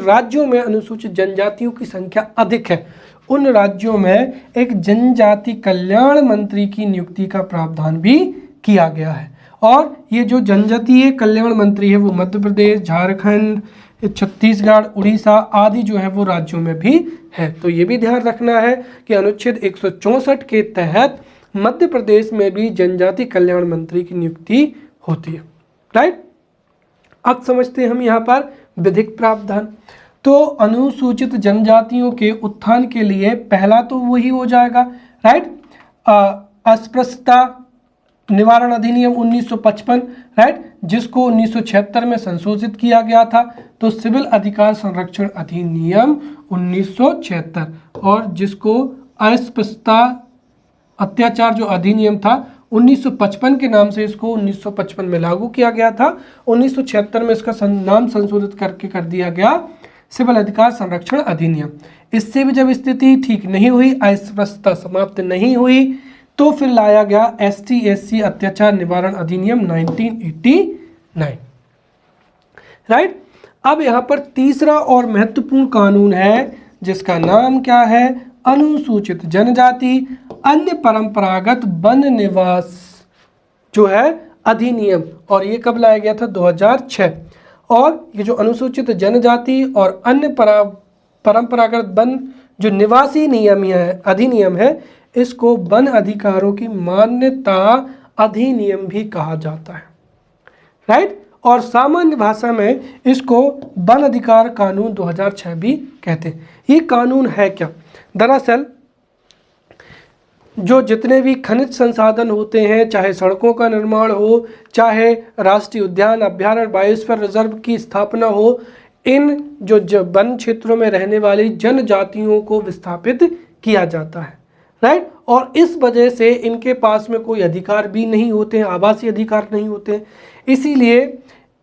राज्यों में अनुसूचित जनजातियों की संख्या अधिक है उन राज्यों में एक जनजाति कल्याण मंत्री की नियुक्ति का प्रावधान भी किया गया है। और ये जो जनजातीय कल्याण मंत्री है वो मध्य प्रदेश, झारखंड, छत्तीसगढ़, उड़ीसा आदि जो है वो राज्यों में भी है। तो ये भी ध्यान रखना है कि अनुच्छेद 164 के तहत मध्य प्रदेश में भी जनजाति कल्याण मंत्री की नियुक्ति होती है। राइट, अब समझते हैं हम यहाँ पर विधिक प्रावधान। तो अनुसूचित जनजातियों के उत्थान के लिए पहला तो वही हो जाएगा, राइट, अस्पृश्यता निवारण अधिनियम 1955, राइट, जिसको 1976 में संशोधित किया गया था। तो सिविल अधिकार संरक्षण अधिनियम 1976 और जिसको अस्पृश्यता अत्याचार जो अधिनियम था 1955 के नाम से इसको 1955 में लागू किया गया था। 1976 में इसका नाम संशोधित करके कर दिया गया सिविल अधिकार संरक्षण अधिनियम। इससे भी जब स्थिति ठीक नहीं हुई, अस्पृश्यता समाप्त नहीं हुई, तो फिर लाया गया ST/SC अत्याचार निवारण अधिनियम 1989। राइट, अब यहाँ पर तीसरा और महत्वपूर्ण कानून है जिसका नाम क्या है, अनुसूचित जनजाति अन्य परंपरागत वन निवास जो है अधिनियम। और ये कब लाया गया था, 2006। और ये जो अनुसूचित जनजाति और अन्य परंपरागत वन जो निवासी अधिनियम है इसको वन अधिकारों की मान्यता अधिनियम भी कहा जाता है। राइट, और सामान्य भाषा में इसको वन अधिकार कानून 2006 भी कहते हैं। ये कानून है क्या, दरअसल जो जितने भी खनिज संसाधन होते हैं, चाहे सड़कों का निर्माण हो, चाहे राष्ट्रीय उद्यान, अभ्यारण्य, बायोस्फीयर रिजर्व की स्थापना हो, इन जो वन क्षेत्रों में रहने वाली जनजातियों को विस्थापित किया जाता है। राइट, और इस वजह से इनके पास में कोई अधिकार भी नहीं होते हैं, आवासीय अधिकार नहीं होते हैं। इसीलिए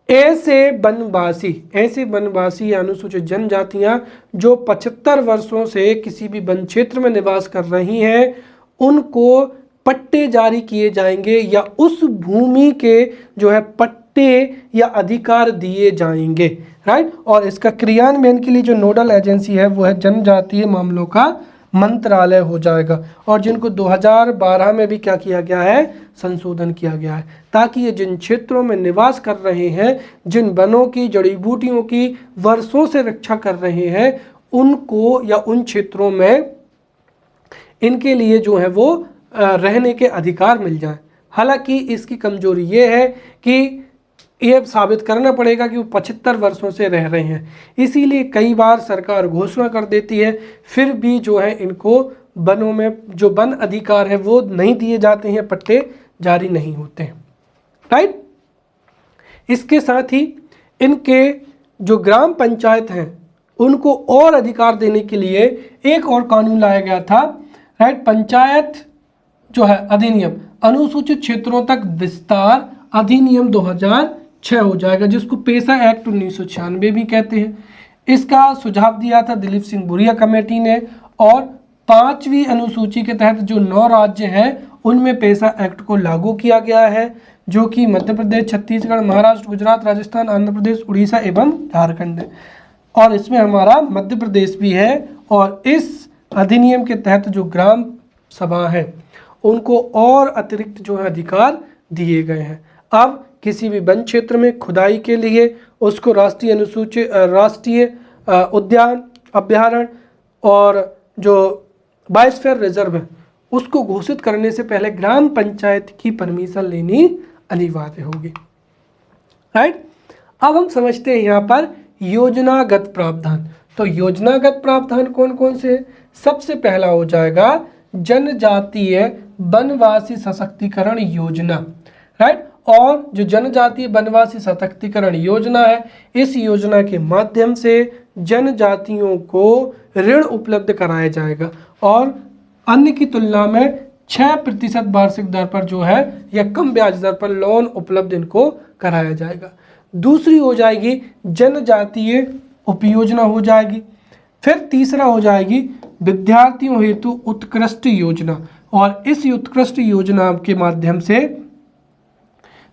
ऐसे वनवासी या अनुसूचित जनजातियां जो 75 वर्षों से किसी भी वन क्षेत्र में निवास कर रही हैं उनको पट्टे जारी किए जाएंगे या उस भूमि के जो है पट्टे या अधिकार दिए जाएंगे। राइट, और इसका क्रियान्वयन के लिए जो नोडल एजेंसी है वो है जनजातीय मामलों का मंत्रालय हो जाएगा। और जिनको 2012 में भी क्या किया गया है, संशोधन किया गया है, ताकि ये जिन क्षेत्रों में निवास कर रहे हैं, जिन वनों की जड़ी बूटियों की वर्षों से रक्षा कर रहे हैं, उनको या उन क्षेत्रों में इनके लिए जो है वो रहने के अधिकार मिल जाए। हालांकि इसकी कमजोरी ये है कि ये साबित करना पड़ेगा कि वो 75 वर्षों से रह रहे हैं। इसीलिए कई बार सरकार घोषणा कर देती है, फिर भी जो है इनको वनों में जो वन अधिकार है वो नहीं दिए जाते हैं, पट्टे जारी नहीं होते हैं। राइट, इसके साथ ही इनके जो ग्राम पंचायत हैं उनको और अधिकार देने के लिए एक और कानून लाया गया था। राइट, पंचायत जो है अधिनियम अनुसूचित क्षेत्रों तक विस्तार अधिनियम 2006 हो जाएगा, जिसको पेशा एक्ट 1996 भी कहते हैं। इसका सुझाव दिया था दिलीप सिंह बुरिया कमेटी ने। और 5वीं अनुसूची के तहत जो 9 राज्य हैं उनमें पेशा एक्ट को लागू किया गया है, जो कि मध्य प्रदेश, छत्तीसगढ़, महाराष्ट्र, गुजरात, राजस्थान, आंध्र प्रदेश, उड़ीसा एवं झारखंड है। और इसमें हमारा मध्य प्रदेश भी है। और इस अधिनियम के तहत जो ग्राम सभा है उनको और अतिरिक्त जो है अधिकार दिए गए हैं। अब किसी भी वन क्षेत्र में खुदाई के लिए उसको राष्ट्रीय उद्यान, अभ्यारण्य और जो बायोस्फीयर रिजर्व है उसको घोषित करने से पहले ग्राम पंचायत की परमिशन लेनी अनिवार्य होगी। राइट, अब हम समझते हैं यहाँ पर योजनागत प्रावधान। तो योजनागत प्रावधान कौन कौन से हैं? सबसे पहला हो जाएगा जनजातीय वनवासी सशक्तिकरण योजना। राइट, और जो जनजातीय वनवासी सशक्तिकरण योजना है, इस योजना के माध्यम से जनजातियों को ऋण उपलब्ध कराया जाएगा और अन्य की तुलना में 6% वार्षिक दर पर जो है या कम ब्याज दर पर लोन उपलब्ध इनको कराया जाएगा। दूसरी हो जाएगी जनजातीय उपयोजना हो जाएगी। फिर तीसरा हो जाएगी विद्यार्थियों हेतु उत्कृष्ट योजना, और इस उत्कृष्ट योजना के माध्यम से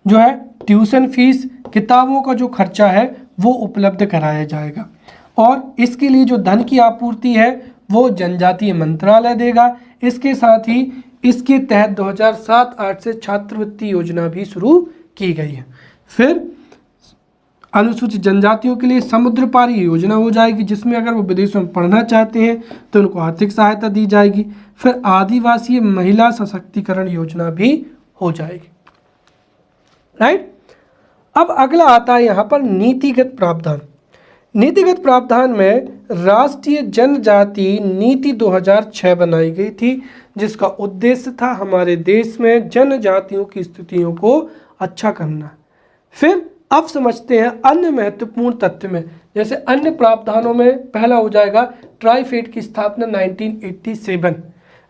जो है ट्यूशन फीस, किताबों का जो खर्चा है वो उपलब्ध कराया जाएगा, और इसके लिए जो धन की आपूर्ति है वो जनजातीय मंत्रालय देगा। इसके साथ ही इसके तहत 2007-08 से छात्रवृत्ति योजना भी शुरू की गई है। फिर अनुसूचित जनजातियों के लिए समुद्र पारी योजना हो जाएगी, जिसमें अगर वो विदेशों में पढ़ना चाहते हैं तो उनको आर्थिक सहायता दी जाएगी। फिर आदिवासी महिला सशक्तिकरण योजना भी हो जाएगी। राइट, अब अगला आता है यहाँ पर नीतिगत प्रावधान। नीतिगत प्रावधान में राष्ट्रीय जनजाति नीति 2006 बनाई गई थी, जिसका उद्देश्य था हमारे देश में जनजातियों की स्थितियों को अच्छा करना। फिर अब समझते हैं अन्य महत्वपूर्ण तथ्य में। जैसे अन्य प्रावधानों में पहला हो जाएगा ट्राइफेड की स्थापना 1987।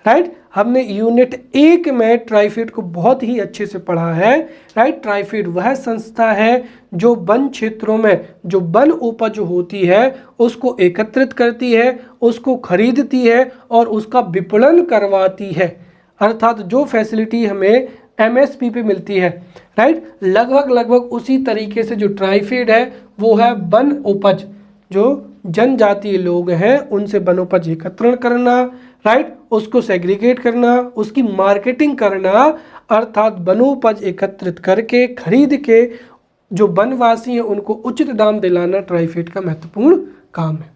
राइट, हमने यूनिट 1 में ट्राइफेड को बहुत ही अच्छे से पढ़ा है। राइट, ट्राइफेड वह संस्था है जो वन क्षेत्रों में जो वन उपज होती है उसको एकत्रित करती है, उसको खरीदती है और उसका विपणन करवाती है। अर्थात जो फैसिलिटी हमें MSP पे मिलती है, राइट, लगभग उसी तरीके से जो ट्राइफेड है वो है वन उपज, जो जनजातीय लोग हैं उनसे वनोपज एकत्रण करना, राइट, उसको सेग्रीगेट करना, उसकी मार्केटिंग करना, अर्थात वनोपज एकत्रित करके खरीद के जो वनवासी हैं उनको उचित दाम दिलाना ट्राइफेड का महत्वपूर्ण काम है।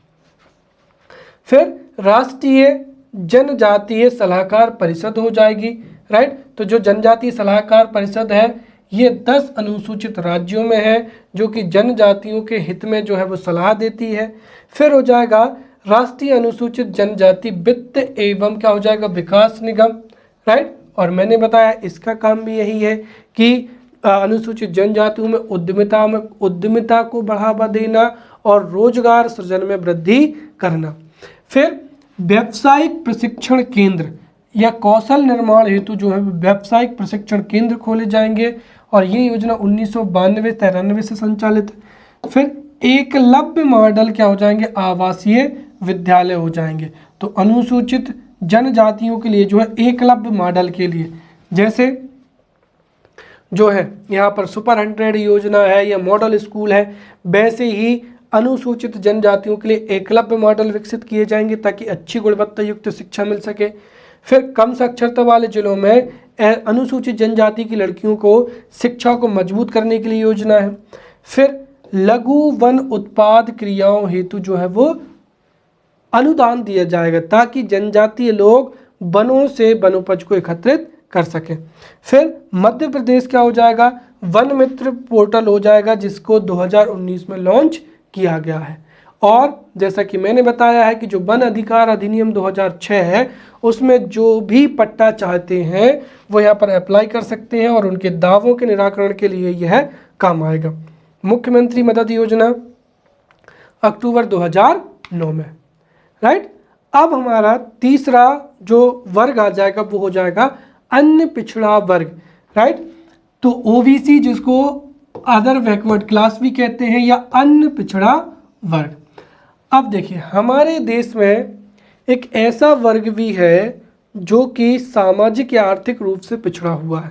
फिर राष्ट्रीय जनजातीय सलाहकार परिषद हो जाएगी। राइट, तो जो जनजातीय सलाहकार परिषद है ये 10 अनुसूचित राज्यों में है जो कि जनजातियों के हित में जो है वो सलाह देती है। फिर हो जाएगा राष्ट्रीय अनुसूचित जनजाति वित्त एवं क्या हो जाएगा विकास निगम। राइट, और मैंने बताया इसका काम भी यही है कि अनुसूचित जनजातियों में उद्यमिता को बढ़ावा देना और रोजगार सृजन में वृद्धि करना। फिर व्यावसायिक प्रशिक्षण केंद्र या कौशल निर्माण हेतु जो है व्यावसायिक प्रशिक्षण केंद्र खोले जाएंगे, और ये योजना 1992-93 से संचालित है। फिर एकलव्य मॉडल क्या हो जाएंगे आवासीय विद्यालय हो जाएंगे। तो अनुसूचित जनजातियों के लिए जो है एकलव्य मॉडल के लिए जैसे जो है यहाँ पर सुपर 100 योजना है या मॉडल स्कूल है, वैसे ही अनुसूचित जनजातियों के लिए एकलव्य मॉडल विकसित किए जाएंगे ताकि अच्छी गुणवत्ता युक्त शिक्षा मिल सके। फिर कम साक्षरता वाले जिलों में अनुसूचित जनजाति की लड़कियों को शिक्षा को मजबूत करने के लिए योजना है। फिर लघु वन उत्पाद क्रियाओं हेतु जो है वो अनुदान दिया जाएगा ताकि जनजातीय लोग वनों से वनोपज को एकत्रित कर सकें। फिर मध्य प्रदेश क्या हो जाएगा वन मित्र पोर्टल हो जाएगा जिसको 2019 में लॉन्च किया गया है। और जैसा कि मैंने बताया है कि जो वन अधिकार अधिनियम 2006 है उसमें जो भी पट्टा चाहते हैं वो यहाँ पर अप्लाई कर सकते हैं और उनके दावों के निराकरण के लिए यह काम आएगा। मुख्यमंत्री मदद योजना अक्टूबर 2009 में। राइट, अब हमारा तीसरा जो वर्ग आ जाएगा वो हो जाएगा अन्य पिछड़ा वर्ग। राइट, तो ओबीसी जिसको अदर बैकवर्ड क्लास भी कहते हैं या अन्य पिछड़ा वर्ग। अब देखिए हमारे देश में एक ऐसा वर्ग भी है जो कि सामाजिक या आर्थिक रूप से पिछड़ा हुआ है।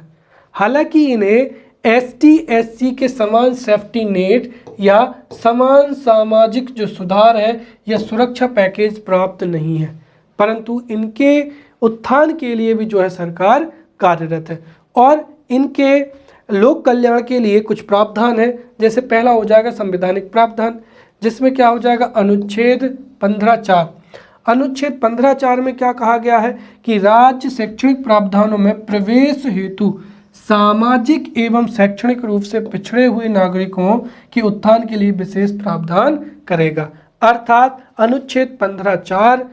हालांकि इन्हें एसटी एससी के समान सेफ्टी नेट या समान सामाजिक जो सुधार है या सुरक्षा पैकेज प्राप्त नहीं है, परंतु इनके उत्थान के लिए भी जो है सरकार कार्यरत है और इनके लोक कल्याण के लिए कुछ प्रावधान है। जैसे पहला हो जाएगा संवैधानिक प्रावधान जिसमें क्या हो जाएगा अनुच्छेद 15(4). अनुच्छेद 15(4) में क्या कहा गया है कि राज्य शैक्षणिक प्रावधानों में प्रवेश हेतु सामाजिक एवं शैक्षणिक रूप से पिछड़े हुए नागरिकों के उत्थान के लिए विशेष प्रावधान करेगा। अर्थात अनुच्छेद 15(4)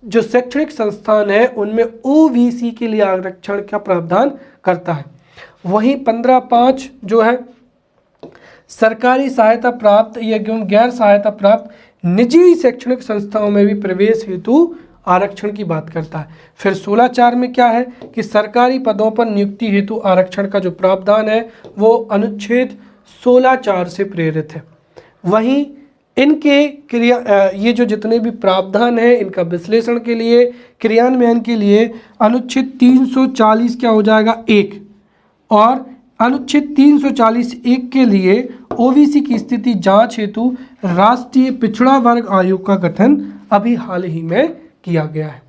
जो शैक्षणिक संस्थान है उनमें ओबीसी के लिए आरक्षण का प्रावधान करता है। वहीं 15(5) जो है सरकारी सहायता प्राप्त या गैर सहायता प्राप्त निजी शैक्षणिक संस्थाओं में भी प्रवेश हेतु आरक्षण की बात करता है। फिर 16(4) में क्या है कि सरकारी पदों पर नियुक्ति हेतु आरक्षण का जो प्रावधान है वो अनुच्छेद 16(4) से प्रेरित है। वहीं इनके ये जो जितने भी प्रावधान हैं इनका विश्लेषण के लिए, क्रियान्वयन के लिए अनुच्छेद 340 क्या हो जाएगा 1, और अनुच्छेद 340(1) के लिए ओबीसी की स्थिति जांच हेतु राष्ट्रीय पिछड़ा वर्ग आयोग का गठन अभी हाल ही में किया गया है।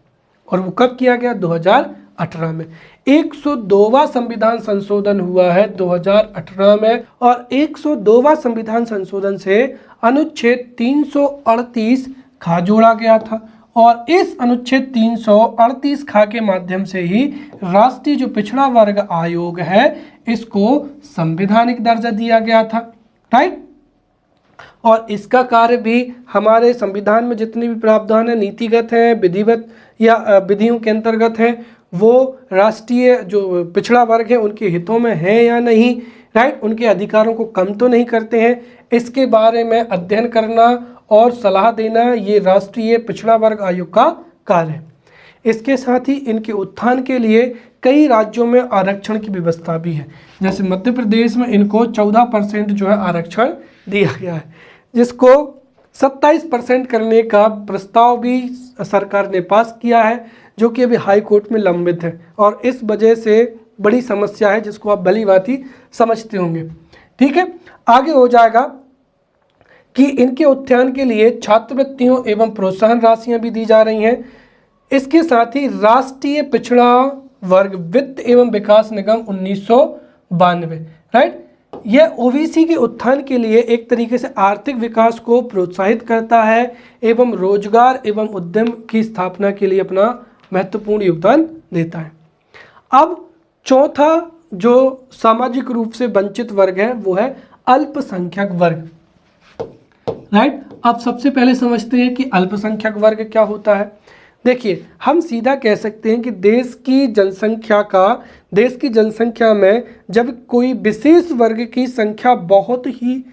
और वो कब किया गया? 2018 में। 102वां संविधान संशोधन हुआ है 2018 में, और 102वां संविधान संशोधन से अनुच्छेद 338 खा जोड़ा गया था, और इस अनुच्छेद 338 खा के माध्यम से ही राष्ट्रीय जो पिछड़ा वर्ग आयोग है इसको संवैधानिक दर्जा दिया गया था, राइट। और इसका कार्य भी हमारे संविधान में जितने भी प्रावधान है, नीतिगत हैं, विधिवत या विधियों के अंतर्गत है, वो राष्ट्रीय जो पिछड़ा वर्ग है उनके हितों में है या नहीं, राइट, उनके अधिकारों को कम तो नहीं करते हैं, इसके बारे में अध्ययन करना और सलाह देना ये राष्ट्रीय पिछड़ा वर्ग आयोग का कार्य है। इसके साथ ही इनके उत्थान के लिए कई राज्यों में आरक्षण की व्यवस्था भी है। जैसे मध्य प्रदेश में इनको 14% जो है आरक्षण दिया गया है, जिसको 27% करने का प्रस्ताव भी सरकार ने पास किया है, जो कि अभी हाई कोर्ट में लंबित है, और इस वजह से बड़ी समस्या है जिसको आप भली भांति समझते होंगे। ठीक है, आगे हो जाएगा कि इनके उत्थान के लिए छात्रवृत्तियों एवं प्रोत्साहन राशियां भी दी जा रही हैं। इसके साथ ही राष्ट्रीय पिछड़ा वर्ग वित्त एवं विकास निगम 1992, राइट, यह ओबीसी के उत्थान के लिए एक तरीके से आर्थिक विकास को प्रोत्साहित करता है एवं रोजगार एवं उद्यम की स्थापना के लिए अपना महत्वपूर्ण योगदान देता है। अब चौथा जो सामाजिक रूप से वंचित वर्ग है वो है अल्पसंख्यक वर्ग, राइट। अब सबसे पहले समझते हैं कि अल्पसंख्यक वर्ग क्या होता है। देखिए, हम सीधा कह सकते हैं कि देश की जनसंख्या में जब कोई विशेष वर्ग की संख्या बहुत ही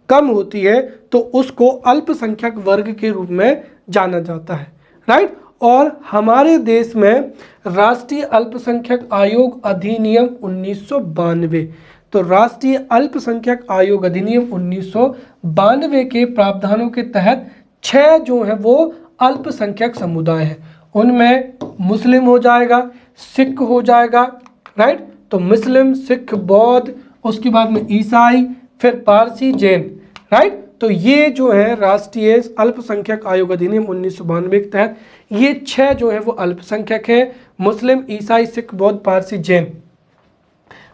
कम होती है तो उसको अल्पसंख्यक वर्ग के रूप में जाना जाता है, राइट। और हमारे देश में राष्ट्रीय अल्पसंख्यक आयोग अधिनियम 1992, तो राष्ट्रीय अल्पसंख्यक आयोग अधिनियम 1992 के प्रावधानों के तहत 6 जो है वो अल्पसंख्यक समुदाय हैं। उनमें मुस्लिम हो जाएगा, सिख हो जाएगा, राइट, तो मुस्लिम, सिख, बौद्ध, उसके बाद में ईसाई, फिर पारसी, जैन, राइट। तो ये जो है राष्ट्रीय अल्पसंख्यक आयोग अधिनियम 1992 के तहत ये 6 जो है वो अल्पसंख्यक है, मुस्लिम, ईसाई, सिख, बौद्ध, पारसी, जैन,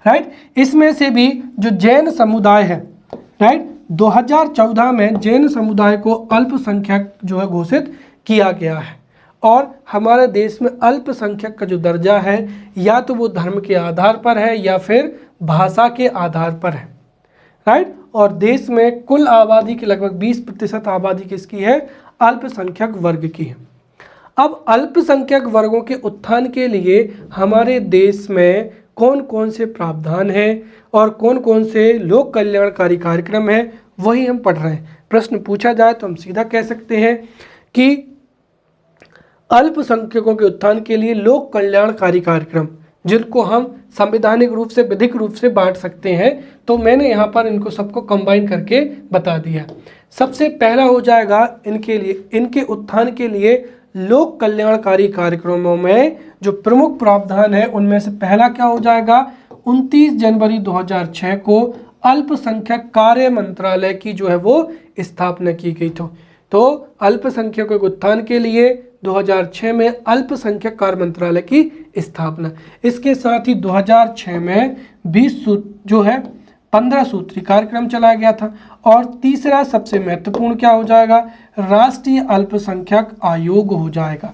राइट। इसमें से भी जो जैन समुदाय है, राइट, 2014 में जैन समुदाय को अल्पसंख्यक जो है घोषित किया गया है। और हमारे देश में अल्पसंख्यक का जो दर्जा है या तो वो धर्म के आधार पर है या फिर भाषा के आधार पर है, राइट। और देश में कुल आबादी की लगभग 20% आबादी किसकी है? अल्पसंख्यक वर्ग की है। अब अल्पसंख्यक वर्गों के उत्थान के लिए हमारे देश में कौन कौन से प्रावधान हैं और कौन कौन से लोक कल्याणकारी कार्यक्रम हैं वही हम पढ़ रहे हैं। प्रश्न पूछा जाए तो हम सीधा कह सकते हैं कि अल्पसंख्यकों के उत्थान के लिए लोक कल्याणकारी कार्यक्रम, जिनको हम संवैधानिक रूप से, विधिक रूप से बांट सकते हैं, तो मैंने यहाँ पर इनको सबको कंबाइन करके बता दिया। सबसे पहला हो जाएगा इनके लिए, इनके उत्थान के लिए लोक कल्याणकारी कार्यक्रमों में जो प्रमुख प्रावधान है उनमें से पहला क्या हो जाएगा? 29 जनवरी 2006 को अल्पसंख्यक कार्य मंत्रालय की जो है वो स्थापना की गई थी। तो अल्पसंख्यकों के उत्थान के लिए 2006 में अल्पसंख्यक कार्य मंत्रालय की स्थापना। इसके साथ ही 2006 में 15 सूत्री कार्यक्रम चलाया गया था। और तीसरा सबसे महत्वपूर्ण क्या हो जाएगा? राष्ट्रीय अल्पसंख्यक आयोग हो जाएगा।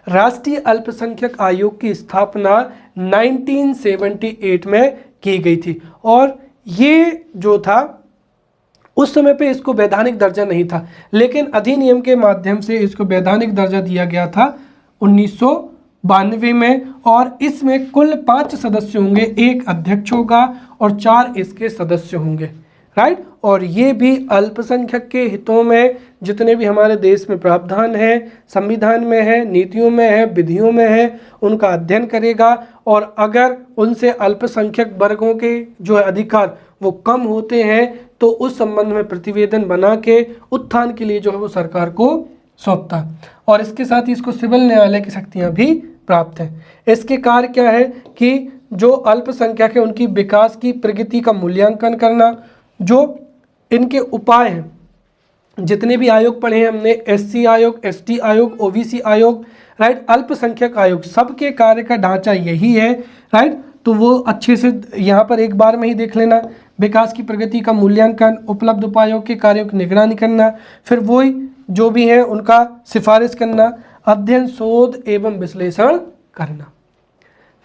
राष्ट्रीय अल्पसंख्यक आयोग की स्थापना 1978 में की गई थी, और ये जो था उस समय पे इसको वैधानिक दर्जा नहीं था, लेकिन अधिनियम के माध्यम से इसको वैधानिक दर्जा दिया गया था 1992 में। और इसमें कुल 5 सदस्य होंगे, 1 अध्यक्ष होगा और 4 इसके सदस्य होंगे, राइट। और ये भी अल्पसंख्यक के हितों में जितने भी हमारे देश में प्रावधान है, संविधान में है, नीतियों में है, विधियों में है, उनका अध्ययन करेगा। और अगर उनसे अल्पसंख्यक वर्गों के जो है अधिकार वो कम होते हैं तो उस संबंध में प्रतिवेदन बना के उत्थान के लिए जो है वो सरकार को सौंपता है। और इसके साथ ही इसको सिविल न्यायालय की शक्तियां भी प्राप्त हैं। इसके कार्य क्या है कि जो अल्पसंख्यक है उनकी विकास की प्रगति का मूल्यांकन करना, जो इनके उपाय हैं, जितने भी आयोग पढ़े हैं हमने, एससी आयोग, एसटी आयोग, ओबीसी आयोग, राइट, अल्पसंख्यक आयोग, सबके कार्य का ढांचा यही है, राइट। तो वो अच्छे से यहाँ पर एक बार में ही देख लेना। विकास की प्रगति का मूल्यांकन, उपलब्ध उपायों के कार्यों की निगरानी करना, फिर वही जो भी है उनका सिफारिश करना, अध्ययन, शोध एवं विश्लेषण करना।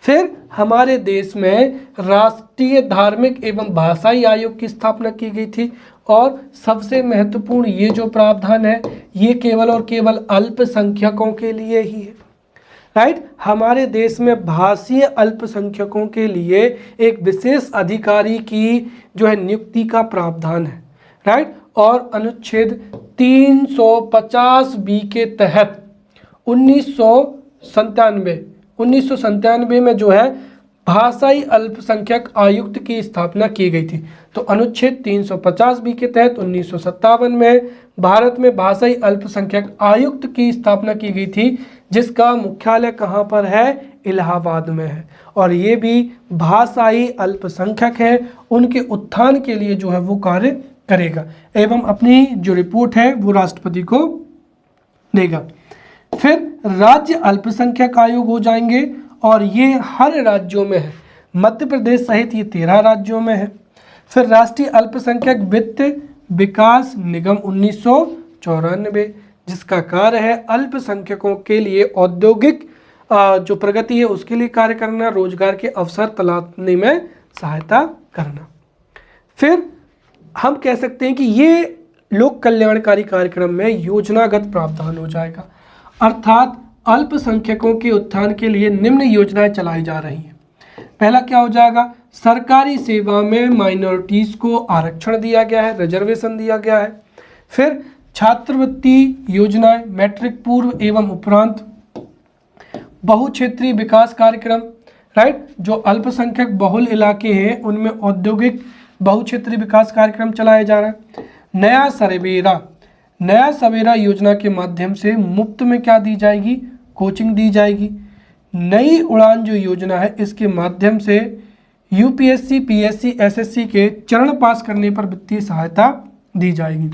फिर हमारे देश में राष्ट्रीय धार्मिक एवं भाषाई आयोग की स्थापना की गई थी और सबसे महत्वपूर्ण ये जो प्रावधान है ये केवल और केवल अल्पसंख्यकों के लिए ही है, राइट। हमारे देश में भाषीय अल्पसंख्यकों के लिए एक विशेष अधिकारी की जो है नियुक्ति का प्रावधान है, राइट। और अनुच्छेद 350B के तहत 1997 में जो है भाषाई अल्पसंख्यक आयुक्त की स्थापना की गई थी। तो अनुच्छेद 350B के तहत 1957 में भारत में भाषाई अल्पसंख्यक आयुक्त की स्थापना की गई थी, जिसका मुख्यालय कहाँ पर है? इलाहाबाद में है। और ये भी भाषाई अल्पसंख्यक है, उनके उत्थान के लिए जो है वो कार्य करेगा एवं अपनी जो रिपोर्ट है वो राष्ट्रपति को देगा। फिर राज्य अल्पसंख्यक आयोग हो जाएंगे और ये हर राज्यों में है, मध्य प्रदेश सहित ये 13 राज्यों में है। फिर राष्ट्रीय अल्पसंख्यक वित्त विकास निगम 1994, जिसका कार्य है अल्पसंख्यकों के लिए औद्योगिक जो प्रगति है उसके लिए कार्य करना, रोजगार के अवसर तलाशने में सहायता करना। फिर हम कह सकते हैं कि ये लोक कल्याणकारी कार्यक्रम में योजनागत प्रावधान हो जाएगा, अर्थात अल्पसंख्यकों के उत्थान के लिए निम्न योजनाएं चलाई जा रही हैं। पहला क्या हो जाएगा? सरकारी सेवा में माइनॉरिटीज को आरक्षण दिया गया है, रिजर्वेशन दिया गया है। फिर छात्रवृत्ति योजनाएं, मैट्रिक पूर्व एवं उपरांत बहुक्षेत्रीय विकास कार्यक्रम, राइट। जो अल्पसंख्यक बहुल इलाके हैं उनमें औद्योगिक बहुक्षेत्रीय विकास कार्यक्रम चलाया जा रहा है। नया सवेरा योजना के माध्यम से मुफ्त में क्या दी जाएगी? कोचिंग दी जाएगी। नई उड़ान जो योजना है इसके माध्यम से यूपीएससी, पीएससी, एसएससी के चरण पास करने पर वित्तीय सहायता दी जाएगी।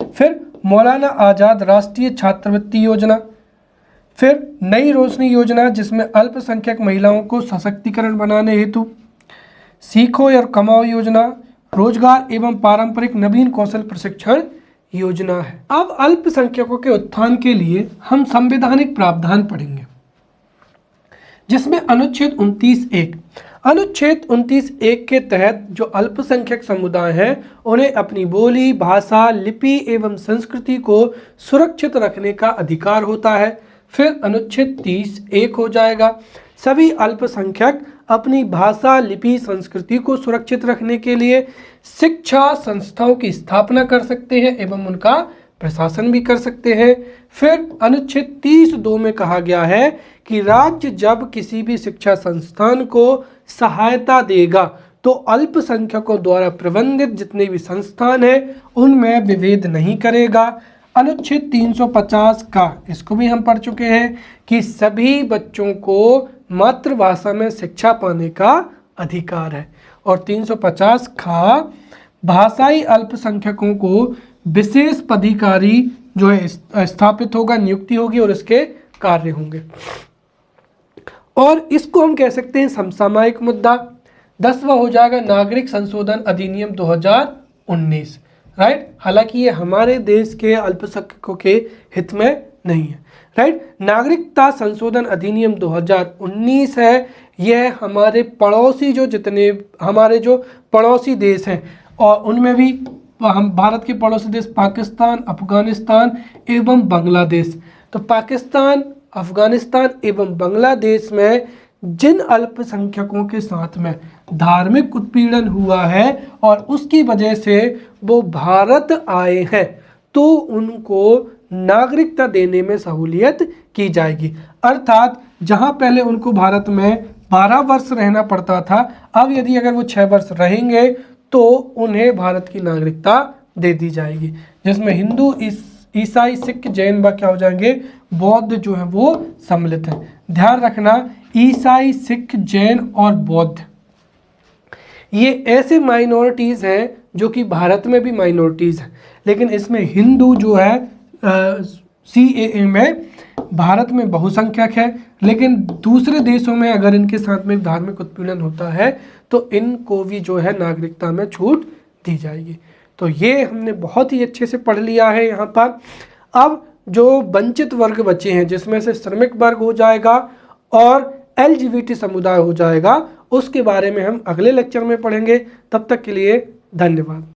फिर मौलाना आज़ाद राष्ट्रीय छात्रवृत्ति योजना। फिर नई रोशनी योजना, जिसमें अल्पसंख्यक महिलाओं को सशक्तिकरण बनाने हेतु सीखो और कमाओ योजना, रोजगार एवं पारंपरिक नवीन कौशल प्रशिक्षण योजना है। अब अल्पसंख्यकों के उत्थान के लिए हम संवैधानिक प्रावधान पढ़ेंगे, जिसमें अनुच्छेद 29(1) के तहत जो अल्पसंख्यक समुदाय हैं उन्हें अपनी बोली, भाषा, लिपि एवं संस्कृति को सुरक्षित रखने का अधिकार होता है। फिर अनुच्छेद 30(1) हो जाएगा, सभी अल्पसंख्यक अपनी भाषा, लिपि, संस्कृति को सुरक्षित रखने के लिए शिक्षा संस्थाओं की स्थापना कर सकते हैं एवं उनका प्रशासन भी कर सकते हैं। फिर अनुच्छेद 30(2) में कहा गया है कि राज्य जब किसी भी शिक्षा संस्थान को सहायता देगा तो अल्पसंख्यकों द्वारा प्रबंधित जितने भी संस्थान हैं उनमें विभेद नहीं करेगा। अनुच्छेद 350 का, इसको भी हम पढ़ चुके हैं कि सभी बच्चों को मातृभाषा में शिक्षा पाने का अधिकार है। और 350 का भाषाई अल्पसंख्यकों को विशेष पदाधिकारी जो है स्थापित होगा, नियुक्ति होगी और इसके कार्य होंगे। और इसको हम कह सकते हैं समसामयिक मुद्दा। 10वां हो जाएगा नागरिक संशोधन अधिनियम 2019, राइट। हालांकि ये हमारे देश के अल्पसंख्यकों के हित में नहीं है, राइट। नागरिकता संशोधन अधिनियम 2019 है। यह हमारे पड़ोसी हमारे जो पड़ोसी देश हैं और उनमें भी हम भारत के पड़ोसी देश पाकिस्तान, अफगानिस्तान एवं बांग्लादेश। तो पाकिस्तान, अफगानिस्तान एवं बांग्लादेश में जिन अल्पसंख्यकों के साथ में धार्मिक उत्पीड़न हुआ है और उसकी वजह से वो भारत आए हैं तो उनको नागरिकता देने में सहूलियत की जाएगी। अर्थात जहां पहले उनको भारत में 12 वर्ष रहना पड़ता था। अब यदि अगर वो 6 वर्ष रहेंगे तो उन्हें भारत की नागरिकता दे दी जाएगी, जिसमें हिंदू, ईसाई, सिख, जैन व क्या हो जाएंगे, बौद्ध जो है वो सम्मिलित है। ध्यान रखना, ईसाई, सिख, जैन और बौद्ध ये ऐसे माइनॉरिटीज़ हैं जो कि भारत में भी माइनॉरिटीज़ हैं, लेकिन इसमें हिंदू जो है CAA में भारत में बहुसंख्यक है, लेकिन दूसरे देशों में अगर इनके साथ में धार्मिक उत्पीड़न होता है तो इनको भी जो है नागरिकता में छूट दी जाएगी। तो ये हमने बहुत ही अच्छे से पढ़ लिया है यहाँ पर। अब जो वंचित वर्ग बचे हैं, जिसमें से श्रमिक वर्ग हो जाएगा और LGBT समुदाय हो जाएगा, उसके बारे में हम अगले लेक्चर में पढ़ेंगे। तब तक के लिए धन्यवाद।